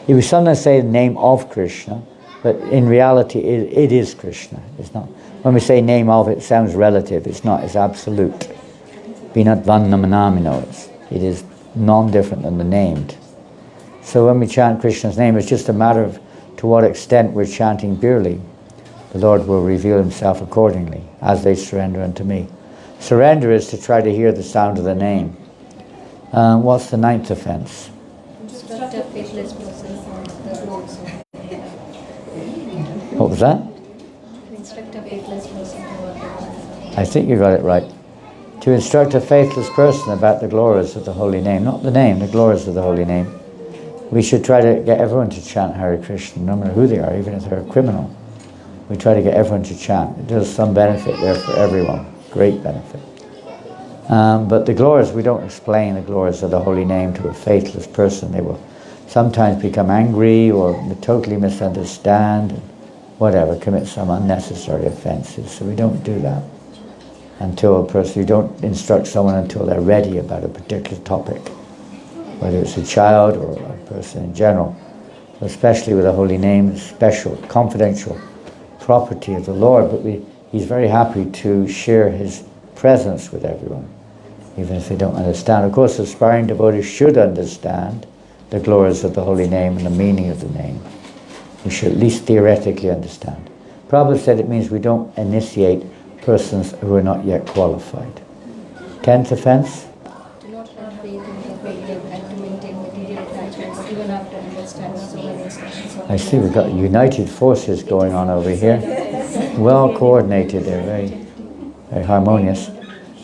We sometimes say the name of Krishna, but in reality it is Krishna. It's not. When we say name of, it sounds relative. It's not. It's absolute. Binat Vannamanamino. It is non-different than the named. So when we chant Krishna's name, it's just a matter of to what extent we're chanting purely. The Lord will reveal himself accordingly as they surrender unto me. Surrender is to try to hear the sound of the name. What's the ninth offense? Instruct a faithless person on the roads. What was that? Instruct a faithless person toward the roads. I think you got it right. To instruct a faithless person about the glories of the holy name, not the name, the glories of the holy name. We should try to get everyone to chant Hare Krishna, no matter who they are, even if they're a criminal. We try to get everyone to chant. It does some benefit there for everyone, great benefit. But the glories, we don't explain the glories of the holy name to a faithless person. They will sometimes become angry or totally misunderstand, whatever, commit some unnecessary offenses. So we don't do that until a person, we don't instruct someone until they're ready about a particular topic, whether it's a child or a person in general. Especially with the holy name, it's special, confidential property of the Lord, but he's very happy to share his presence with everyone, even if they don't understand. Of course, aspiring devotees should understand the glories of the holy name and the meaning of the name. We should at least theoretically understand. Prabhupada said it means we don't initiate persons who are not yet qualified. 10th offense? Do not have faith in the creative and to maintain material attachments even after understanding so many instructions of I see we've got united forces going on over here. Well coordinated, they're very harmonious.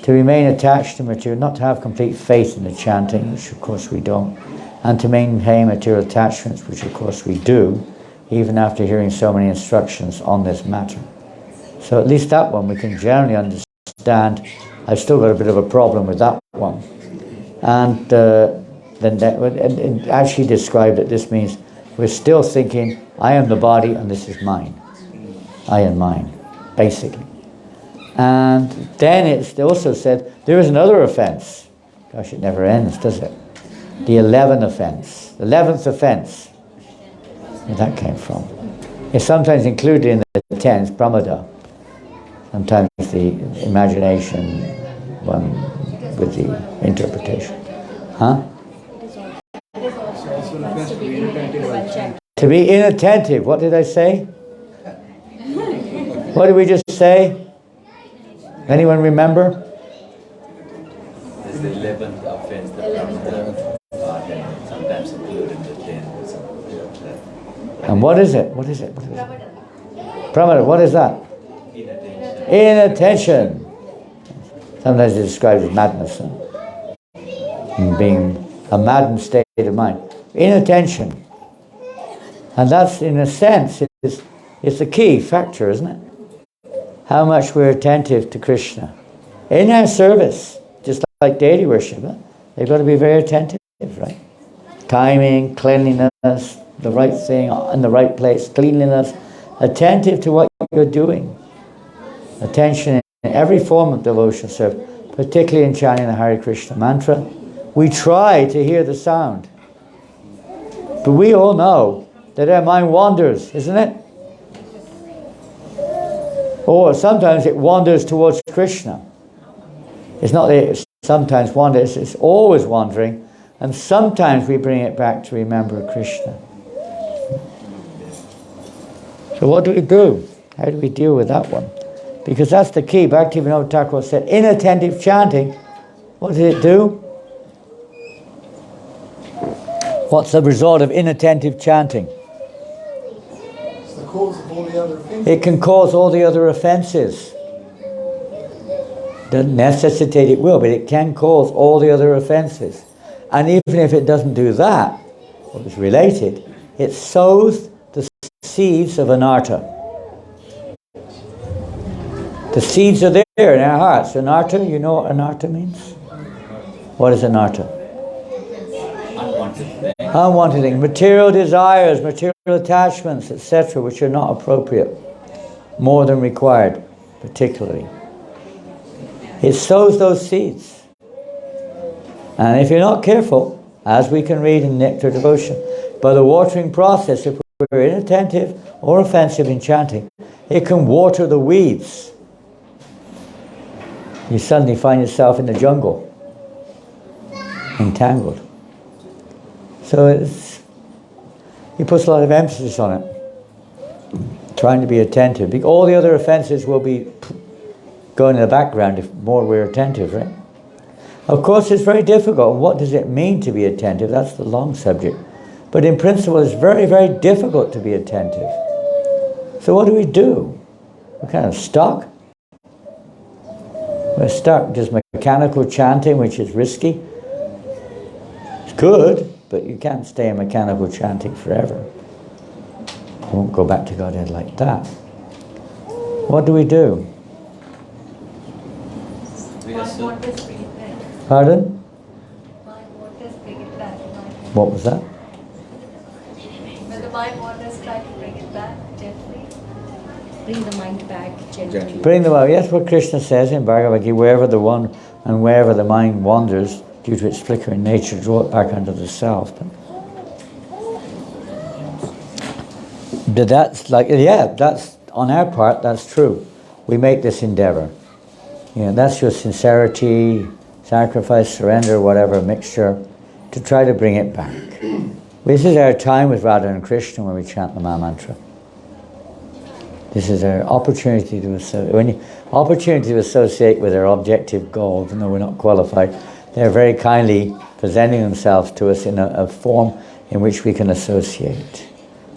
To remain attached to material, not to have complete faith in the chanting, which of course we don't, and to maintain material attachments, which of course we do, even after hearing so many instructions on this matter. So at least that one we can generally understand. I've still got a bit of a problem with that one. And then it actually described that this means we're still thinking, I am the body and this is mine. I and mine, basically. And then it also said, there is another offense. Gosh, it never ends, does it? The 11th offense. The 11th offense. Where that came from. It's sometimes included in the 10th, pramada. Sometimes the imagination one with the interpretation. Huh? To be inattentive. What did I say? What did we just say? Anyone remember? It's the 11th offense that sometimes included in the 10th. And what is it? What is it? What is it? Pramada, what is that? Inattention. Sometimes it's described as madness. And being a maddened state of mind. Inattention. And that's, in a sense, it's the key factor, isn't it? How much we're attentive to Krishna. In our service, just like deity worship, they've got to be very attentive, right? Timing, cleanliness, the right thing in the right place, cleanliness, attentive to what you're doing. Attention in every form of devotional service, particularly in chanting the Hare Krishna mantra. We try to hear the sound. But we all know that our mind wanders, isn't it? Or sometimes it wanders towards Krishna. It's not that it sometimes wanders, it's always wandering. And sometimes we bring it back to remember Krishna. So what do we do? How do we deal with that one? Because that's the key. Bhaktivinoda Thakur said, inattentive chanting, what did it do? What's the result of inattentive chanting? It's the cause of all the other things. It can cause all the other offenses. Doesn't necessitate it will, but it can cause all the other offenses. And even if it doesn't do that, or it's related, it sows the seeds of anartha. The seeds are there in our hearts. Anartha, you know what anartha means? What is anartha? Unwanted thing. Unwanted things, material desires, material attachments, etc., which are not appropriate, more than required, particularly. It sows those seeds. And if you're not careful, as we can read in Nectar Devotion, by the watering process, if we're inattentive or offensive in chanting, it can water the weeds. You suddenly find yourself in the jungle, entangled. So he puts a lot of emphasis on it, trying to be attentive. All the other offenses will be going in the background if more we're attentive, right? Of course, it's very difficult. What does it mean to be attentive? That's the long subject. But in principle, it's very, very difficult to be attentive. So what do? We're kind of stuck. We're stuck just mechanical chanting, which is risky. It's good, but you can't stay in mechanical chanting forever. You won't go back to Godhead like that. What do? We are Mind so, wanders, bring it back. Pardon? Mind wanders, bring it back. What was that? When the mind wanders, try to bring it back gently. Bring the mind back gently. Gently. Bring them out. That's what Krishna says in Bhagavad Gita. Wherever the mind wanders, due to its flickering nature, draw it back under the self. But that's that's on our part. That's true. We make this endeavor. That's your sincerity, sacrifice, surrender, whatever mixture, to try to bring it back. This is our time with Radha and Krishna when we chant the Maha Mantra. This is our opportunity to associate with our objective goal, even though we're not qualified. They're very kindly presenting themselves to us in a form in which we can associate.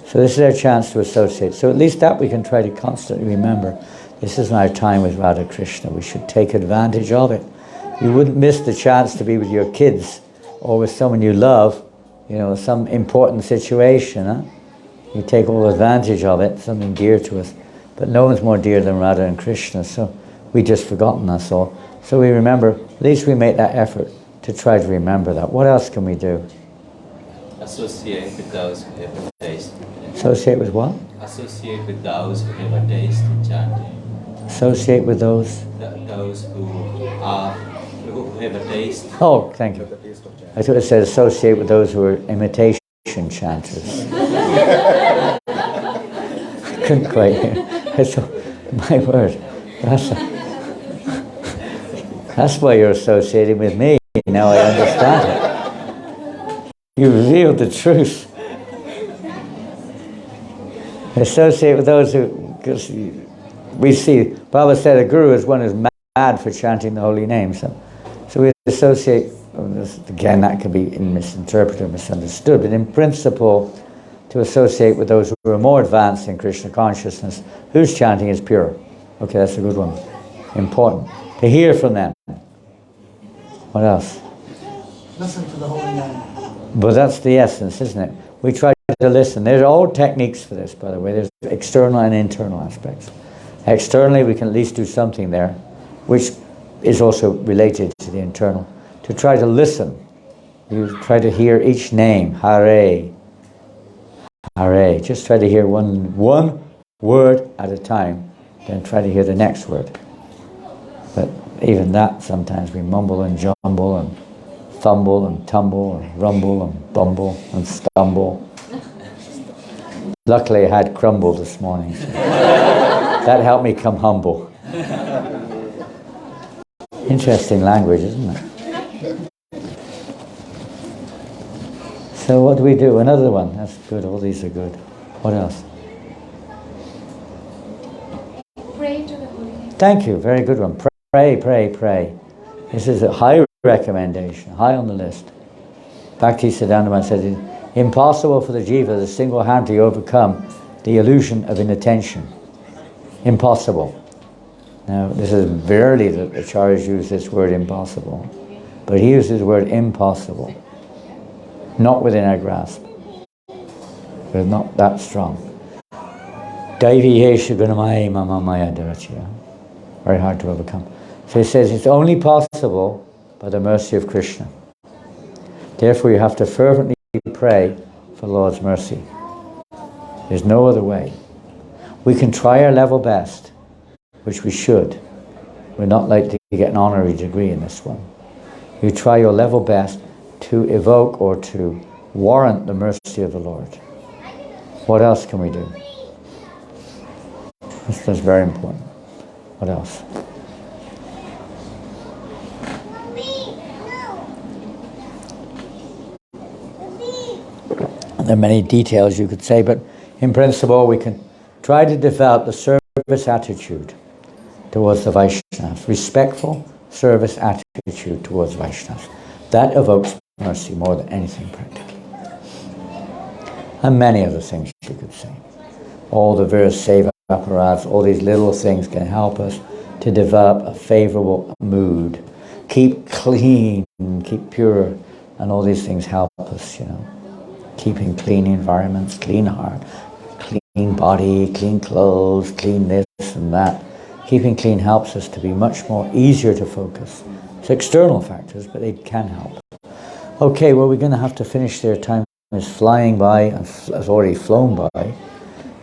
So this is our chance to associate. So at least that we can try to constantly remember. This is our time with Radha Krishna. We should take advantage of it. You wouldn't miss the chance to be with your kids or with someone you love, some important situation. Huh? You take all advantage of it, something dear to us. But no one's more dear than Radha and Krishna, so we just forgotten, that's all. So we remember, at least we make that effort to try to remember that. What else can we do? associate with those who have a taste. Associate with what? Associate with those who have a taste in chanting. Associate with those? Those who have a taste. Oh, thank you. I thought it said associate with those who are imitation chanters. I couldn't quite hear. So, my word, that's why you're associating with me. Now I understand it. You revealed the truth. Associate with those who, because we see, Baba said a guru is one who's mad for chanting the holy name. So we associate, again, that could be misinterpreted or misunderstood, but in principle, to associate with those who are more advanced in Krishna consciousness, whose chanting is pure. Okay, that's a good one. Important. To hear from them. What else? Listen to the holy name. But that's the essence, isn't it? We try to listen. There's all techniques for this, by the way. There's external and internal aspects. Externally, we can at least do something there, which is also related to the internal. To try to listen. You try to hear each name. Hare. Hare. Just try to hear one word at a time, then try to hear the next word. But even that, sometimes we mumble and jumble and fumble and tumble and rumble and bumble and stumble. Luckily, I had crumble this morning. So that helped me come humble. Interesting language, isn't it? So what do we do? Another one. That's good. All these are good. What else? Pray to the holy name. Thank you. Very good one. Pray, pray, pray. This is a high recommendation, high on the list. Bhaktisiddhanta said, impossible for the jiva to single-handedly overcome the illusion of inattention. Impossible. Now, this is rarely that the acharyas use this word impossible, but he uses the word impossible. not within our grasp. We're not that strong. Very hard to overcome. So he says it's only possible by the mercy of Krishna. Therefore you have to fervently pray for the Lord's mercy. There's no other way. We can try our level best, which we should. We're not likely to get an honorary degree in this one. You try your level best to evoke or to warrant the mercy of the Lord. What else can we do? That's very important. What else? There are many details you could say, but in principle we can try to develop the service attitude towards the Vaishnavas, respectful service attitude towards Vaishnavas. That evokes mercy more than anything practically. And many other things you could say. All the various seva apparatus, all these little things can help us to develop a favorable mood. Keep clean, keep pure, and all these things help us, Keeping clean environments, clean heart, clean body, clean clothes, clean this and that. Keeping clean helps us to be much more easier to focus. It's external factors, but they can help. Okay, well, we're going to have to finish there. Time is flying by, and has already flown by.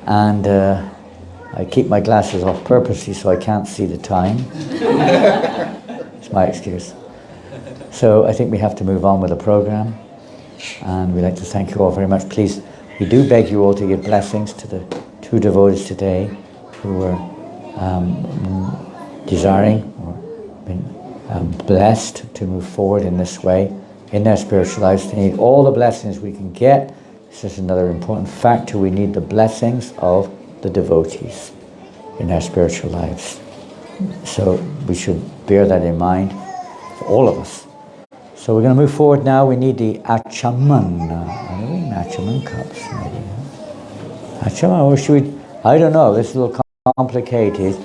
And I keep my glasses off purposely so I can't see the time. It's my excuse. So I think we have to move on with the program. And we'd like to thank you all very much. Please, we do beg you all to give blessings to the two devotees today who were desiring or been blessed to move forward in this way in their spiritual lives. They need all the blessings we can get. This is another important factor. We need the blessings of the devotees in our spiritual lives. So we should bear that in mind for all of us. So we're going to move forward now. We need the achaman. Are we in achaman cups? Maybe. Achaman, or should we? I don't know. This is a little complicated.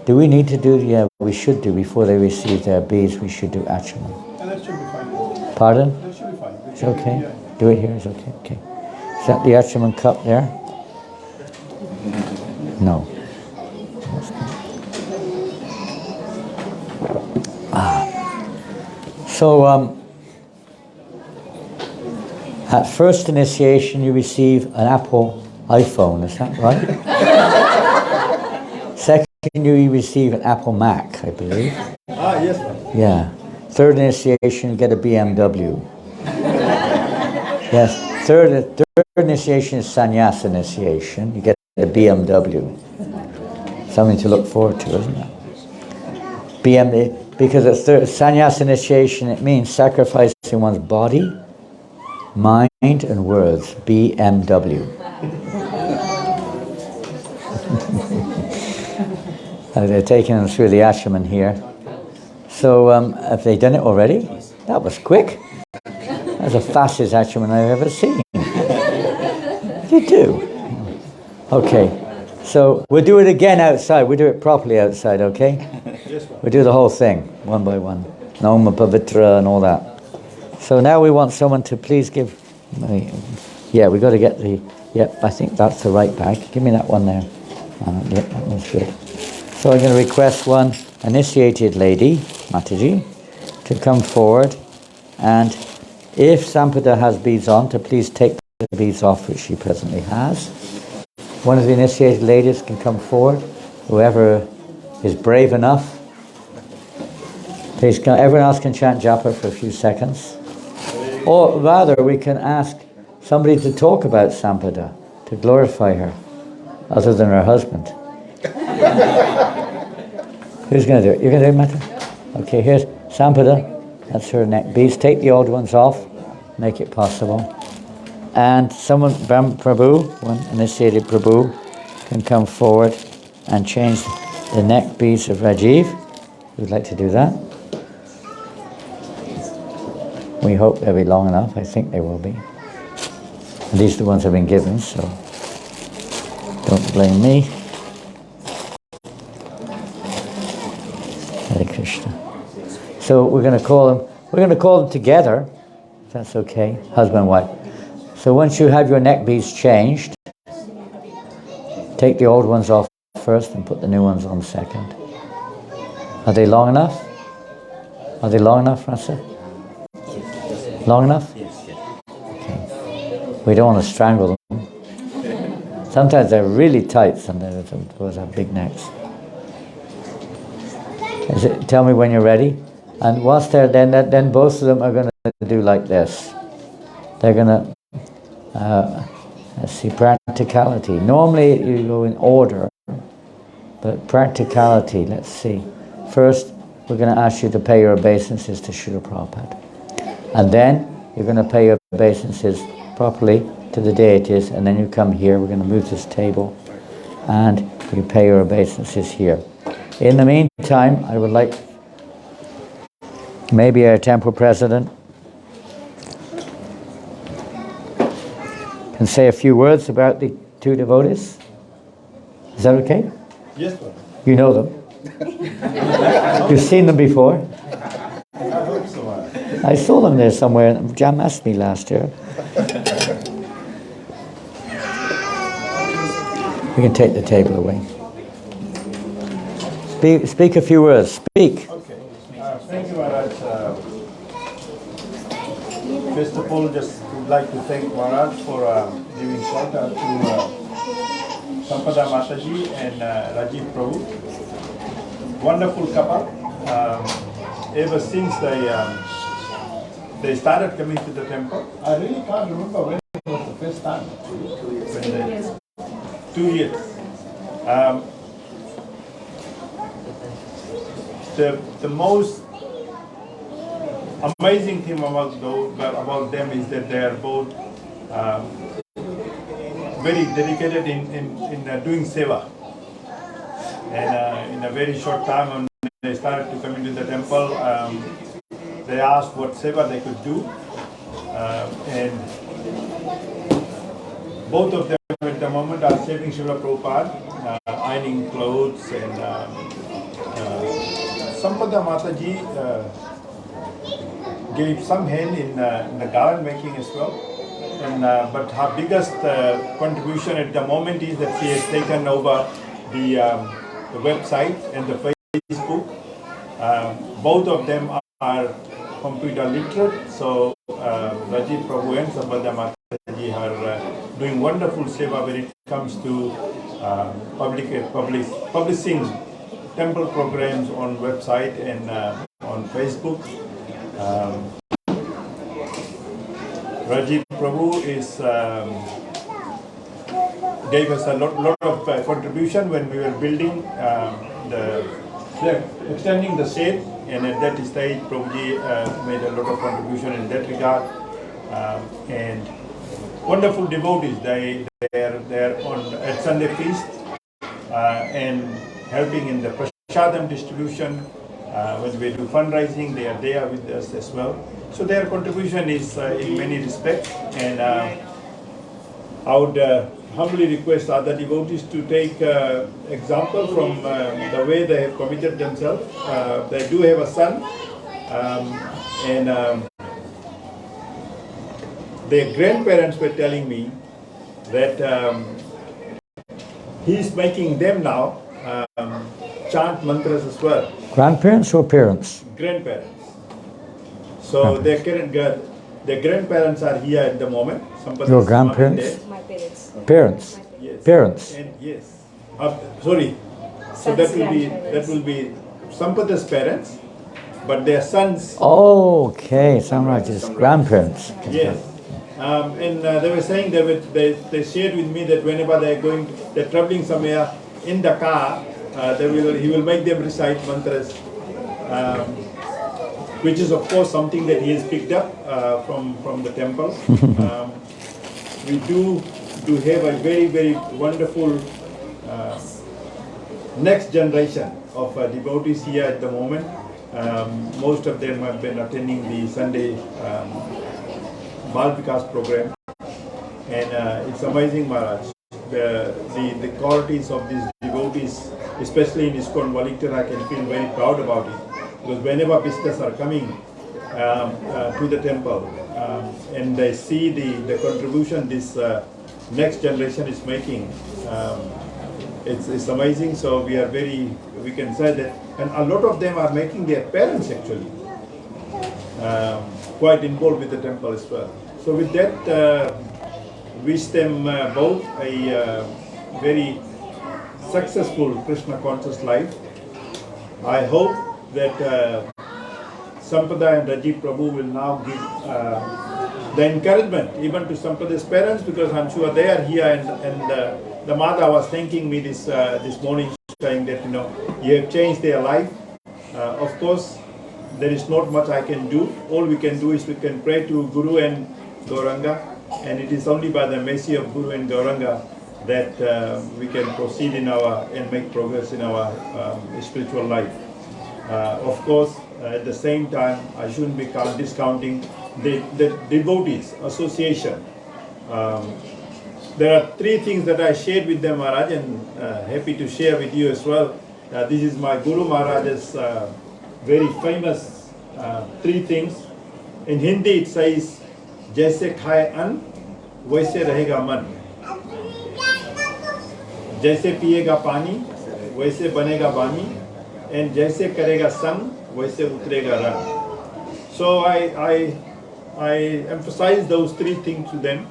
Do we need to do? Yeah, we should do before they receive their beads. We should do achaman. And that should be fine. Pardon? That should be fine. It's okay. Do it here. It's okay. Okay. Is that the achaman cup there? No. So. At first initiation, you receive an Apple iPhone, is that right? Second, you receive an Apple Mac, I believe. Yes, sir. Yeah. Third initiation, you get a BMW. Yes. Third initiation is sannyas initiation. You get a BMW. Something to look forward to, isn't it? Because at sannyas initiation, it means sacrificing one's body, mind and words. BMW. They're taking them through the ashram here. So have they done it already? That was quick. That's the fastest ashram I've ever seen. You do. Okay. So we'll do it again outside. We'll do it properly outside, okay? Yes, sir. We'll do the whole thing, one by one. Nama Pavitra and all that. So now we want someone to please give... Yeah, we got to get the... Yep, I think that's the right bag. Give me that one there. Yep, that one's good. So I'm going to request one initiated lady, Mataji, to come forward. And if Sampada has beads on, to please take the beads off, which she presently has. One of the initiated ladies can come forward. Whoever is brave enough. Please come. Everyone else can chant japa for a few seconds. Or rather, we can ask somebody to talk about Sampada, to glorify her, other than her husband. Who's going to do it? You're going to do it, Mata? Okay, here's Sampada. That's her neck beads. Take the old ones off. Make it possible. And someone, Prabhu, one initiated Prabhu, can come forward and change the neck beads of Rajiv. Who'd like to do that? We hope they'll be long enough. I think they will be. And these are the ones I've been given, so don't blame me. Hare Krishna. So we're going to call them together, if that's okay, husband and wife. So once you have your neck beads changed, take the old ones off first and put the new ones on second. Are they long enough? Are they long enough, Rasa? Long enough? Okay. We don't want to strangle them. Sometimes they're really tight, sometimes those have big necks. Tell me when you're ready. And whilst they're then both of them are going to do like this. They're going to, let's see, practicality. Normally you go in order, but practicality, let's see. First, we're going to ask you to pay your obeisances to Srila Prabhupada. And then you're going to pay your obeisances properly to the deities, and then you come here, we're going to move this table, and you pay your obeisances here. In the meantime, I would like maybe our temple president can say a few words about the two devotees. Is that okay? Yes, sir. You know them. You've seen them before. I hope so. I saw them there somewhere. Jam asked me last year. We can take the table away. Speak a few words. Speak. Okay. Thank you, Maharaj. First of all, just would like to thank Maharaj for giving shelter to Sampada Mataji and Rajiv Prabhu. Wonderful couple. Ever since they started coming to the temple, I really can't remember when it was the first time. 2 years. The most amazing thing about them is that they are both very dedicated in doing seva. And in a very short time, when they started to come into the temple, they asked what seva they could do. And both of them at the moment are saving Srila Prabhupada, ironing clothes, and Sampada Mataji gave some hand in the garland making as well. And, but her biggest contribution at the moment is that she has taken over the website and the Facebook. Both of them are computer literate, so Rajiv Prabhu and Sampada Mataji are doing wonderful seva when it comes to publishing temple programs on website and on Facebook. Rajiv Prabhu gave us a lot of contribution when we were building extending the shade, and at that stage Prabhuji made a lot of contribution in that regard. And wonderful devotees, they are on at Sunday feast and helping in the prasadam distribution. When we do fundraising, they are there with us as well. So their contribution is in many respects, and I would humbly request other devotees to take example from the way they have committed themselves. They do have a son, and their grandparents were telling me that he's making them now chant mantras as well. Grandparents or parents? Grandparents. So their grandparents are here at the moment. Your grandparents? My parents. Parents? Yes. Parents? And yes. Sorry. So that will be Sampada's parents, but their sons. Oh, okay. Samraj's grandparents. Yes. And they were saying they shared with me that whenever they're traveling somewhere in the car, he will make them recite mantras, which is of course something that he has picked up from the temple. We do have a very wonderful next generation of devotees here at the moment. Most of them have been attending the Sunday Bal Vikas program, and it's amazing, Maharaj. The qualities of these devotees, especially in ISKCON Wellington, I can feel very proud about it. Because whenever visitors are coming, to the temple, and I see the contribution this next generation is making. It's amazing. So we can say that, and a lot of them are making their parents actually quite involved with the temple as well. So with that, wish them both a very successful Krishna conscious life. I hope that Sampada and Rajiv Prabhu will now give the encouragement even to Sampada's parents, because I'm sure they are here, and the mother was thanking me this morning, saying that you have changed their life. Of course, there is not much I can do. All we can do is we can pray to Guru and Gauranga, and it is only by the mercy of Guru and Gauranga that we can proceed and make progress in our spiritual life. Of course, at the same time, I shouldn't be discounting the devotees association. There are three things that I shared with them, Maharaj, and happy to share with you as well. This is my Guru Maharaj's very famous three things. In Hindi it says, "Jaise khaye an, वैसे रहेगा मन, जैसे पिएगा पानी वैसे बनेगा वाणी, and जैसे करेगा संग वैसे उतरेगा रंग." So I emphasize those three things to them,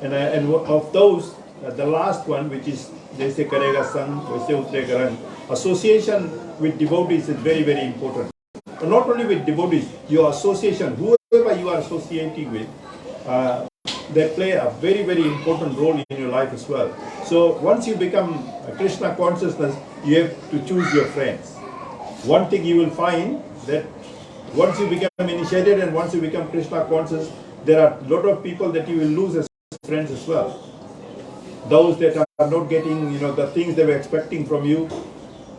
and of those, the last one, which is जैसे करेगा संग वैसे उतरेगा रंग, association with devotees is very, very important. And not only with devotees, your association, whoever you are associating with, they play a very, very important role in your life as well. So once you become a Krishna consciousness, you have to choose your friends. One thing you will find that once you become initiated and once you become Krishna conscious, there are a lot of people that you will lose as friends as well. Those that are not getting, the things they were expecting from you,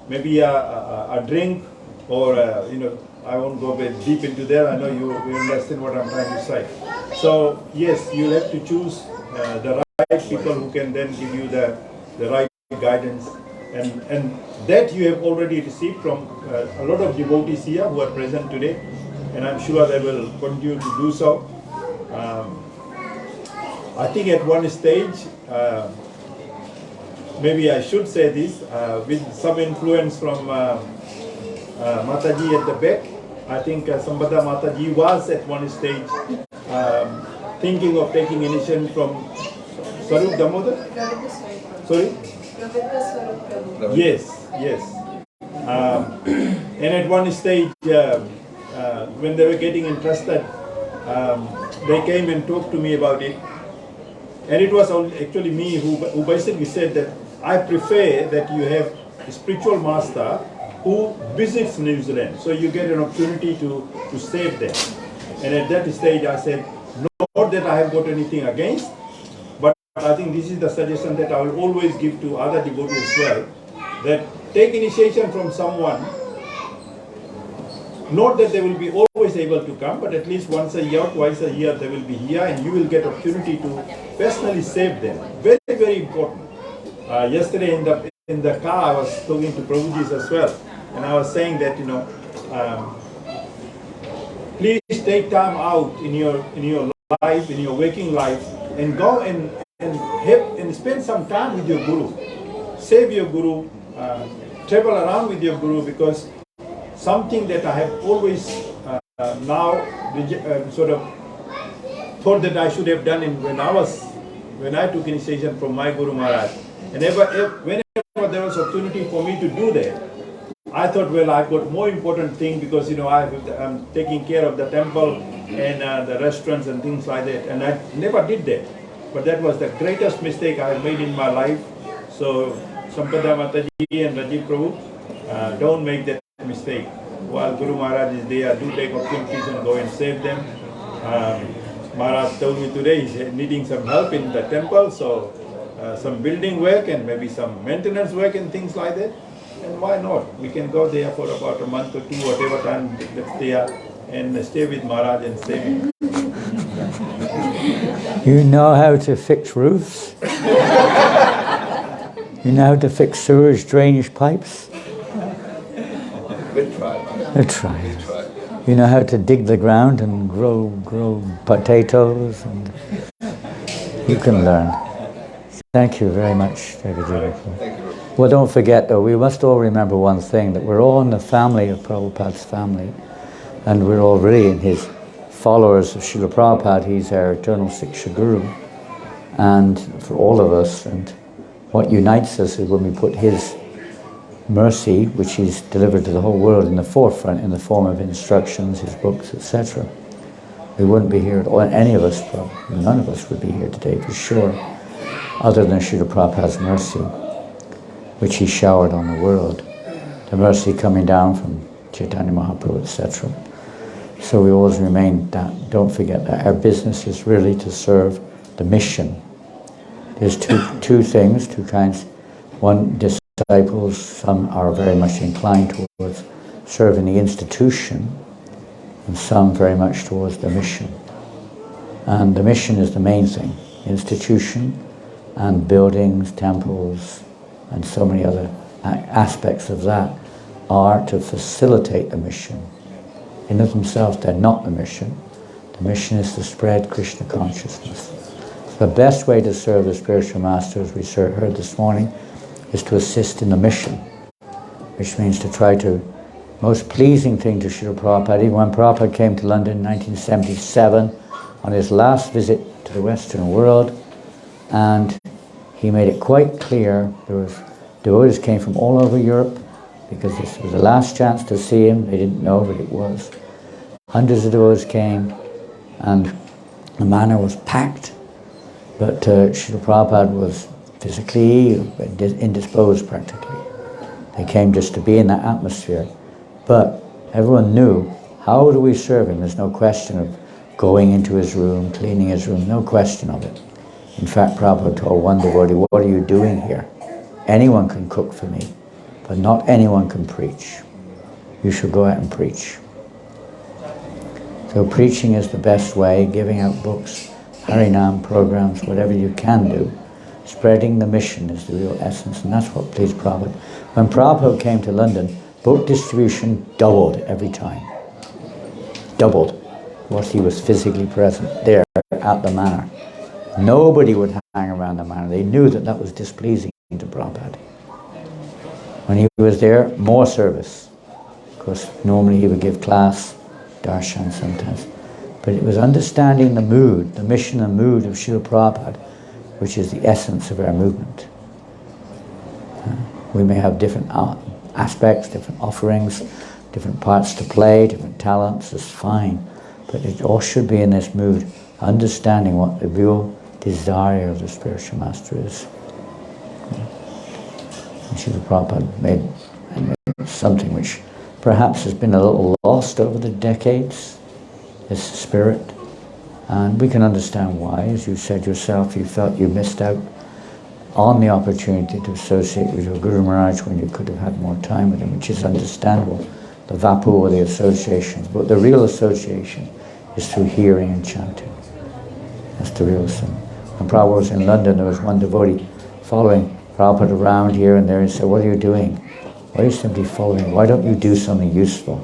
maybe a drink, or I won't go very deep into there. I know you understand what I'm trying to say. So yes, you'll have to choose the right people who can then give you the right guidance, and that you have already received from a lot of devotees here who are present today, and I'm sure they will continue to do so. I think at one stage, maybe I should say this, with some influence from Mataji at the back, I think Sambada Mataji was at one stage thinking of taking initiation from Swarup Damodar? Sorry? Yes. And at one stage, when they were getting interested, they came and talked to me about it. And it was actually me who basically said that I prefer that you have a spiritual master who visits New Zealand, so you get an opportunity to save them. And at that stage I said, not that I have got anything against, but I think this is the suggestion that I will always give to other devotees as well, that take initiation from someone, not that they will be always able to come, but at least once a year, twice a year they will be here, and you will get opportunity to personally save them. Very, very important. Yesterday in the car I was talking to Prabhuji as well, and I was saying that please take time out in your life, in your waking life, and go and spend some time with your Guru. Save your Guru, travel around with your Guru, because something that I have always now sort of thought that I should have done when I took initiation from my Guru Maharaj. And whenever there was opportunity for me to do that, I thought, well, I've got more important thing, because I'm taking care of the temple and the restaurants and things like that, and I never did that. But that was the greatest mistake I have made in my life. So Sampada Mataji and Rajiv Prabhu, don't make that mistake. While Guru Maharaj is there, do take opportunities and go and save them. Maharaj told me today he's needing some help in the temple, so some building work and maybe some maintenance work and things like that. And why not? We can go there for about a month or two, whatever time that's there, and stay with Maharaj and save him. You know how to fix roofs? You know how to fix sewage drainage pipes? We'll try. We'll try. We'll try. You know how to dig the ground and grow potatoes, and you can learn. Thank you very much, David. Thank you. Well, don't forget though, we must all remember one thing, that we're all in the family of Prabhupada's family, and we're all really in his followers of Srila Prabhupada. He's our eternal Siksha Guru, and for all of us, and what unites us is when we put his mercy, which he's delivered to the whole world, in the forefront in the form of instructions, his books, etc. We wouldn't be here at all, any of us, probably, none of us would be here today for sure, other than Srila Prabhupada's mercy, which he showered on the world. The mercy coming down from Chaitanya Mahaprabhu, etc. So we always remain that. Don't forget that our business is really to serve the mission. There's two things, two kinds. One, disciples, some are very much inclined towards serving the institution, and some very much towards the mission. And the mission is the main thing. Institution and buildings, temples, and so many other aspects of that are to facilitate the mission. In of themselves, they're not the mission. The mission is to spread Krishna consciousness. The best way to serve the spiritual master, as we heard this morning, is to assist in the mission, which means to try to, most pleasing thing to Srila Prabhupada, even when Prabhupada came to London in 1977, on his last visit to the Western world, and he made it quite clear, there was devotees came from all over Europe, because this was the last chance to see him. They didn't know, but it was. Hundreds of devotees came, and the manor was packed, but Srila Prabhupada was physically indisposed practically. They came just to be in that atmosphere. But everyone knew, how do we serve him? There's no question of going into his room, cleaning his room, no question of it. In fact, Prabhupada told one devotee, what are you doing here? Anyone can cook for me, but not anyone can preach. You should go out and preach. So preaching is the best way, giving out books, Harinam programs, whatever you can do. Spreading the mission is the real essence, and that's what pleased Prabhupada. When Prabhupada came to London, book distribution doubled every time. Doubled. Once he was physically present there at the manor. Nobody would hang around the manor. They knew that that was displeasing to Prabhupada. When he was there, more service. Of course, normally he would give class, darshan sometimes. But it was understanding the mood, the mission and mood of Srila Prabhupada, which is the essence of our movement. We may have different aspects, different offerings, different parts to play, different talents, that's fine. But it all should be in this mood, understanding what the real desire of the spiritual master is. And Srila Prabhupada made something which perhaps has been a little lost over the decades, this spirit. And we can understand why. As you said yourself, you felt you missed out on the opportunity to associate with your Guru Maharaj when you could have had more time with him, which is understandable, the vapu or the associations. But the real association is through hearing and chanting. That's the real thing. When Prabhupada was in London, there was one devotee following Prabhupada around here and there, and said, what are you doing? Why are you simply following? Why don't you do something useful?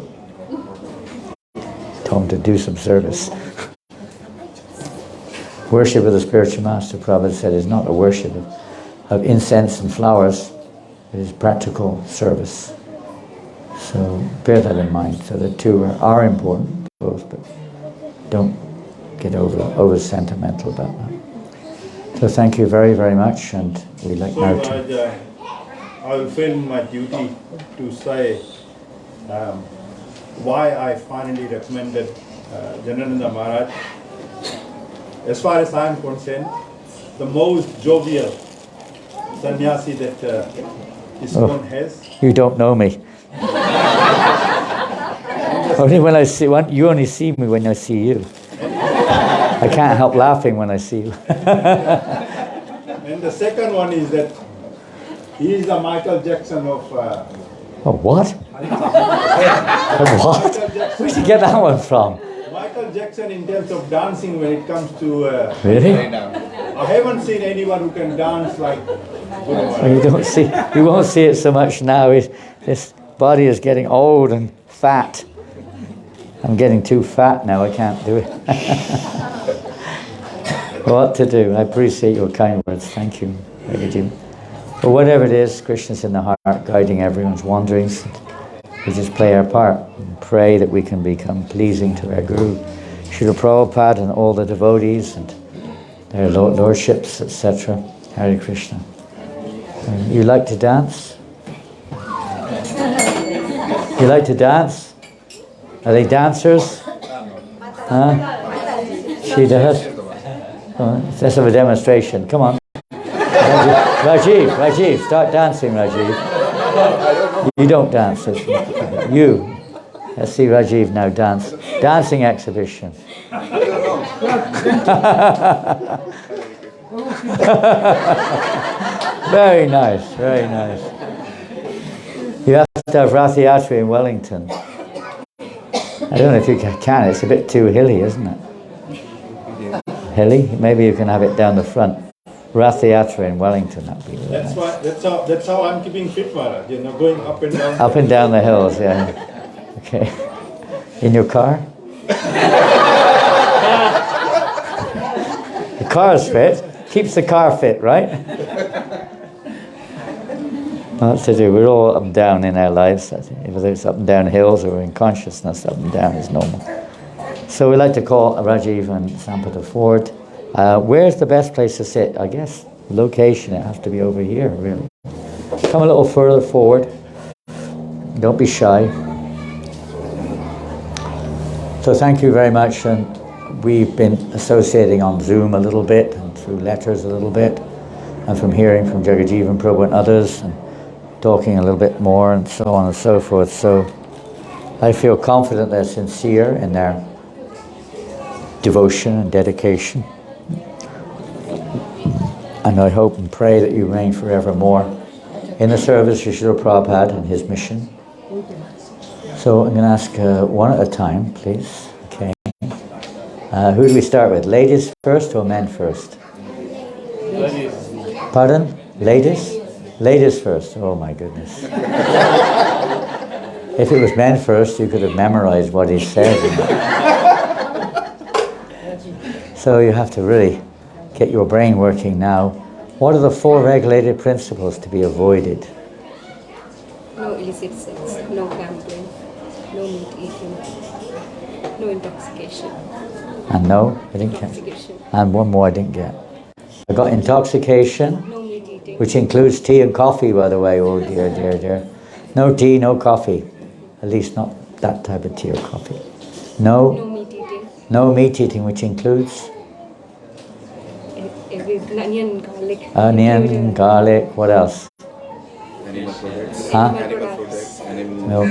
Told him to do some service. Worship of the spiritual master, Prabhupada said, is not a worship of incense and flowers. It is practical service. So bear that in mind. So the two are important, both, but don't get over sentimental about that. So thank you very, very much, and we'd like now to... I will feel my duty to say why I finally recommended Janananda Maharaj. As far as I am concerned, the most jovial sannyasi that ISKCON has. You don't know me. Only when I see one, you only see me when I see you. I can't help laughing when I see you. And the second one is that he is the Michael Jackson of... Oh, what? What? Where'd you get that one from? Michael Jackson in terms of dancing when it comes to... Really? I haven't seen anyone who can dance like Guru Maharaj. You won't see it so much now. His body is getting old and fat. I'm getting too fat now, I can't do it. What to do? I appreciate your kind words, thank you. But whatever it is, Krishna's in the heart, guiding everyone's wanderings. We just play our part and pray that we can become pleasing to our Guru, Srila Prabhupada, and all the devotees and their lordships, etc. Hare Krishna. You like to dance? You like to dance? Are they dancers? Huh? She does? Oh, let's have a demonstration. Come on. Rajiv, start dancing, Rajiv. You don't dance. You. Let's see Rajiv now dance. Dancing exhibition. Very nice, very nice. You have to have Rath Yatra in Wellington. I don't know if you can. It's a bit too hilly, isn't it? Hilly? Maybe you can have it down the front. Rath Yatra in Wellington, that'd be really nice. That's how I'm keeping fit, Maharaj. Going up and down. Up and down the hills, yeah. Okay. In your car? The car's fit. Keeps the car fit, right? What to do? We're all up and down in our lives. Whether it's up and down hills or in consciousness, up and down is normal. So we like to call Rajiv and Sampata forward. Where's the best place to sit? I guess location, it has to be over here, really. Come a little further forward. Don't be shy. So thank you very much. And we've been associating on Zoom a little bit and through letters a little bit, and from hearing from Jagajeevan Prabhu and others, and talking a little bit more and so on and so forth. So I feel confident they're sincere in their devotion and dedication. And I hope and pray that you reign forevermore in the service of Srila Prabhupada and his mission. So I'm going to ask one at a time, please. Okay. Who do we start with? Ladies first or men first? Ladies. Pardon? Ladies? Ladies first. Oh my goodness. If it was men first, you could have memorized what he said. So you have to really get your brain working now. What are the 4 regulated principles to be avoided? No illicit sex, no gambling, no meat eating, no intoxication. And no, I didn't get. Intoxication. And one more I didn't get. I got intoxication, No meat eating. which includes tea and coffee, by the way. Oh dear, dear, dear. No tea, no coffee. At least not that type of tea or coffee. No No, meat eating. no meat eating, which includes Onion, garlic. onion, garlic, what else? Animal products. Huh? Animal products. Animal Milk.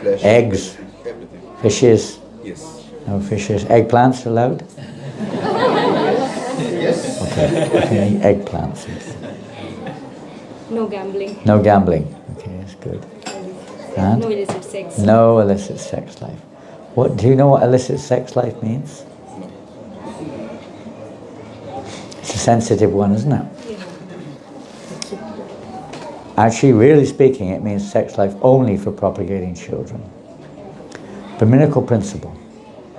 flesh. Eggs. Everything. Fishes. Yes. No fishes. Eggplants allowed? Yes. Okay. Okay. Eggplants. No gambling. No gambling. Okay, that's good. And? No illicit sex. No illicit sex life. What do you know what illicit sex life means? It's a sensitive one, isn't it? Actually, really speaking, it means sex life only for propagating children. Brahminical principle.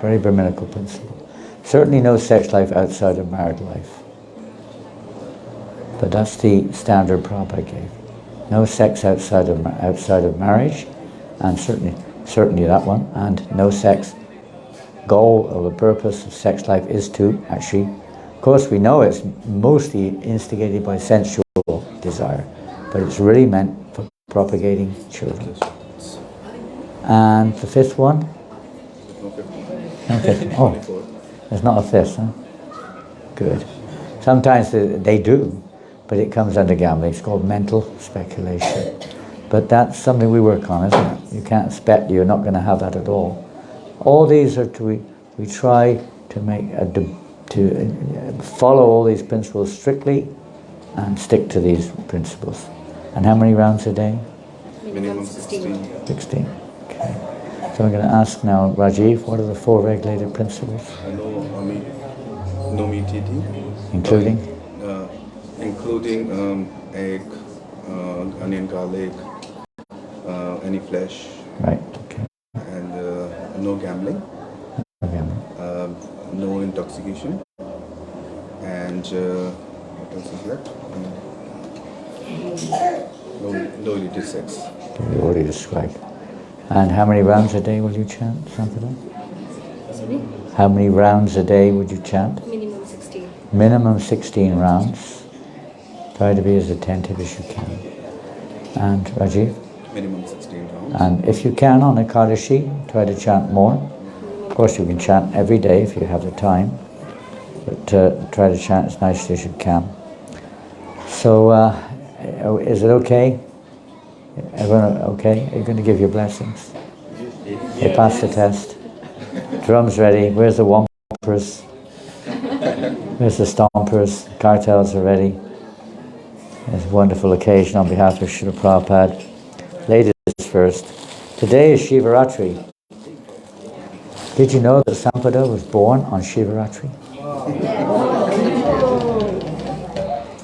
Very Brahminical principle. Certainly no sex life outside of married life. But that's the standard Prabhupada gave. No sex outside of marriage, and certainly that one, and no sex. Goal or the purpose of sex life is to actually, of course we know it's mostly instigated by sensual desire, but it's really meant for propagating children. And the 5th one? No 5th. Oh, there's not a 5th, huh? Good. Sometimes they do, but it comes under gambling. It's called mental speculation. But that's something we work on, isn't it? You can't expect you're not going to have that at all. All these are we try to make to follow all these principles strictly and stick to these principles. And how many rounds a day? Minimum 16. 16. Okay. So I'm going to ask now Rajiv, what are the 4 regulated principles? No meat eating. Including? Including egg, onion, garlic, any flesh. Right, okay. And no gambling, Okay. no intoxication, and what else is left? No illicit sex. You already described. And how many rounds a day will you chant, Sampradaya? Sorry? How many rounds a day would you chant? Minimum 16. Minimum 16 rounds. Try to be as attentive as you can. And Rajiv? Minimum 16 rounds. And if you can on Ekadashi, try to chant more. Of course you can chant every day if you have the time. But try to chant as nicely as you can. So, is it okay? Everyone okay? Are you going to give your blessings? You passed the test. Drums ready. Where's the wompers? Where's the stompers? Cartels are ready. It's a wonderful occasion on behalf of Srila Prabhupada. Ladies first. Today is Shivaratri. Did you know that Sampada was born on Shivaratri?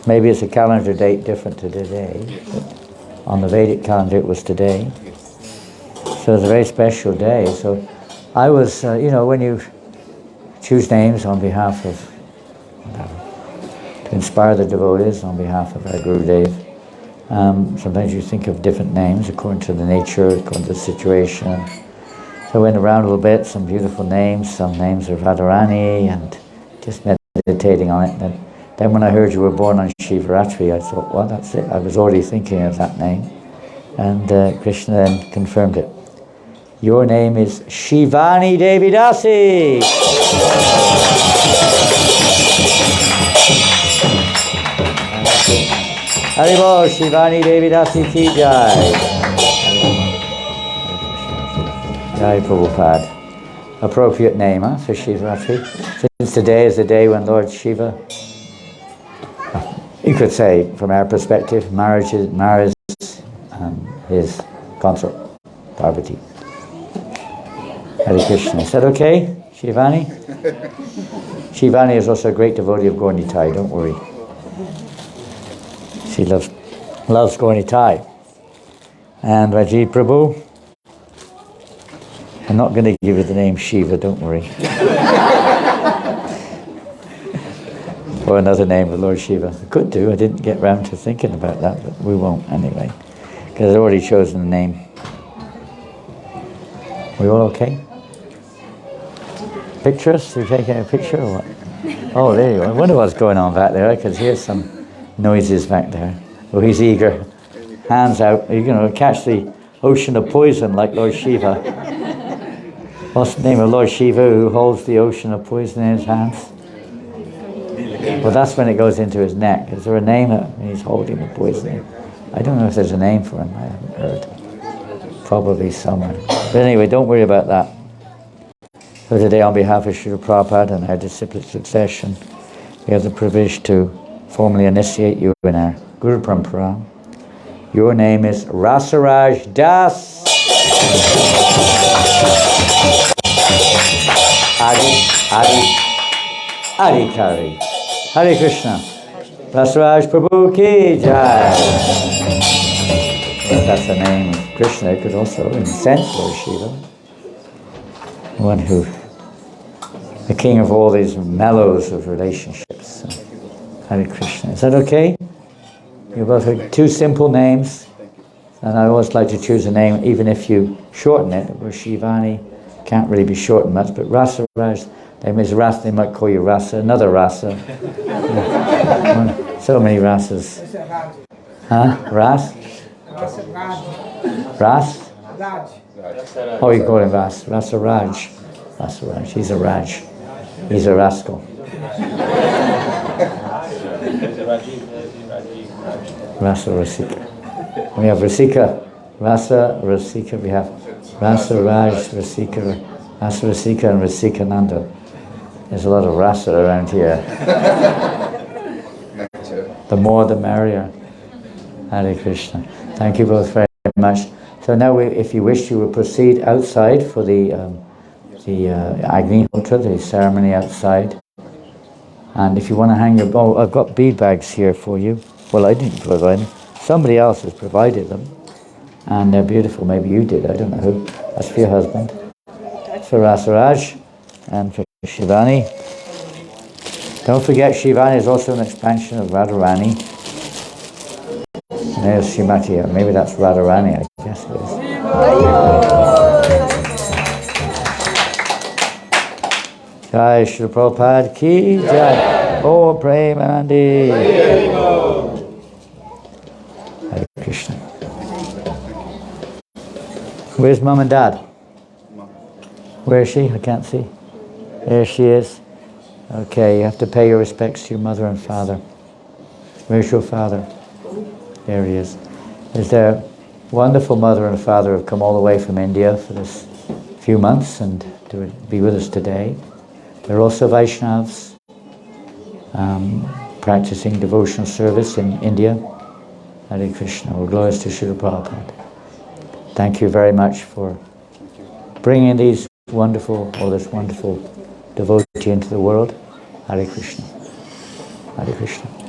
Maybe it's a calendar date different to today, but on the Vedic calendar it was today. So it's a very special day. So I was, when you choose names on behalf of, to inspire the devotees on behalf of our Gurudev, sometimes you think of different names according to the nature, according to the situation. So I went around a little bit, some beautiful names, some names of Radharani, and just meditating on it. And then when I heard you were born on Shivaratri, I thought, well, that's it. I was already thinking of that name. And Krishna then confirmed it. Your name is Shivani Devidasi. Haribol, Shivani Devidasi ki jai. Jai Prabhupada. Appropriate name, for Shivaratri. Since today is the day when Lord Shiva, you could say, from our perspective, marries his consort, Parvati. Hare Krishna. Is that okay, Shivani? Shivani is also a great devotee of Gaur Nitai, don't worry. She loves Gaur Nitai. And Rajiv Prabhu, I'm not going to give you the name Shiva, don't worry. Or another name of Lord Shiva. I could do, I didn't get round to thinking about that, but we won't anyway. Because I've already chosen the name. We all okay? Pictures? You taking a picture or what? Oh, there you go. I wonder what's going on back there. I could hear some noises back there. Oh, he's eager. Hands out. You're going to catch the ocean of poison like Lord Shiva. What's the name of Lord Shiva who holds the ocean of poison in his hands? Well, that's when it goes into his neck. Is there a name that he's holding the poison? I don't know if there's a name for him. I haven't heard. Probably somewhere. But anyway, don't worry about that. So today, on behalf of Srila Prabhupada and our disciplic succession, we have the privilege to formally initiate you in our Guru Parampara. Your name is Rasaraj Das. Adi Kari. Hare Krishna. Rasaraj Prabhu ki jai. Well, that's the name of Krishna. It could also, in a sense, Lord Shiva. One who, the king of all these mellows of relationships. So, Hare Krishna. Is that okay? You both have two simple names. And I always like to choose a name, even if you shorten it. Where Shivani can't really be shortened much, but Rasaraj, name is Rasa, they might call you Rasa, another Rasa. So many Rasas. Huh? Ras? Ras? Oh, you call him Ras. Rasaraj. Rasaraj. He's a Raj. He's a rascal. Rasa Rasika. We have Rasika. Rasa Rasika. We have Rasa Raj Rasika. Rasa Rasika and Rasika Nanda. There's a lot of rasa around here. The more the merrier. Hare Krishna. Thank you both very much. So now, if you wish, you will proceed outside for the Agnihotra, the ceremony outside. And if you want to hang your... Oh, I've got bead bags here for you. Well, I didn't provide them. Somebody else has provided them. And they're beautiful. Maybe you did. I don't know who. That's for your husband. for Rasaraj and for Shivani. Don't forget, Shivani is also an expansion of Radharani. And there's Shrimati. Maybe that's Radharani, I guess it is. Jai Shri Prabhupada ki Jai. Oh, Premanandi. Hare Krishna. Where's Mum and Dad? Where is she? I can't see. There she is. Okay, you have to pay your respects to your mother and father. Where's your father? There he is. Is their wonderful mother and father have come all the way from India for this few months and to be with us today. They're also Vaishnavas, practicing devotional service in India. Hare Krishna. All glories to Srila Prabhupada. Thank you very much for bringing this wonderful devotee into the world. Hare Krishna. Hare Krishna.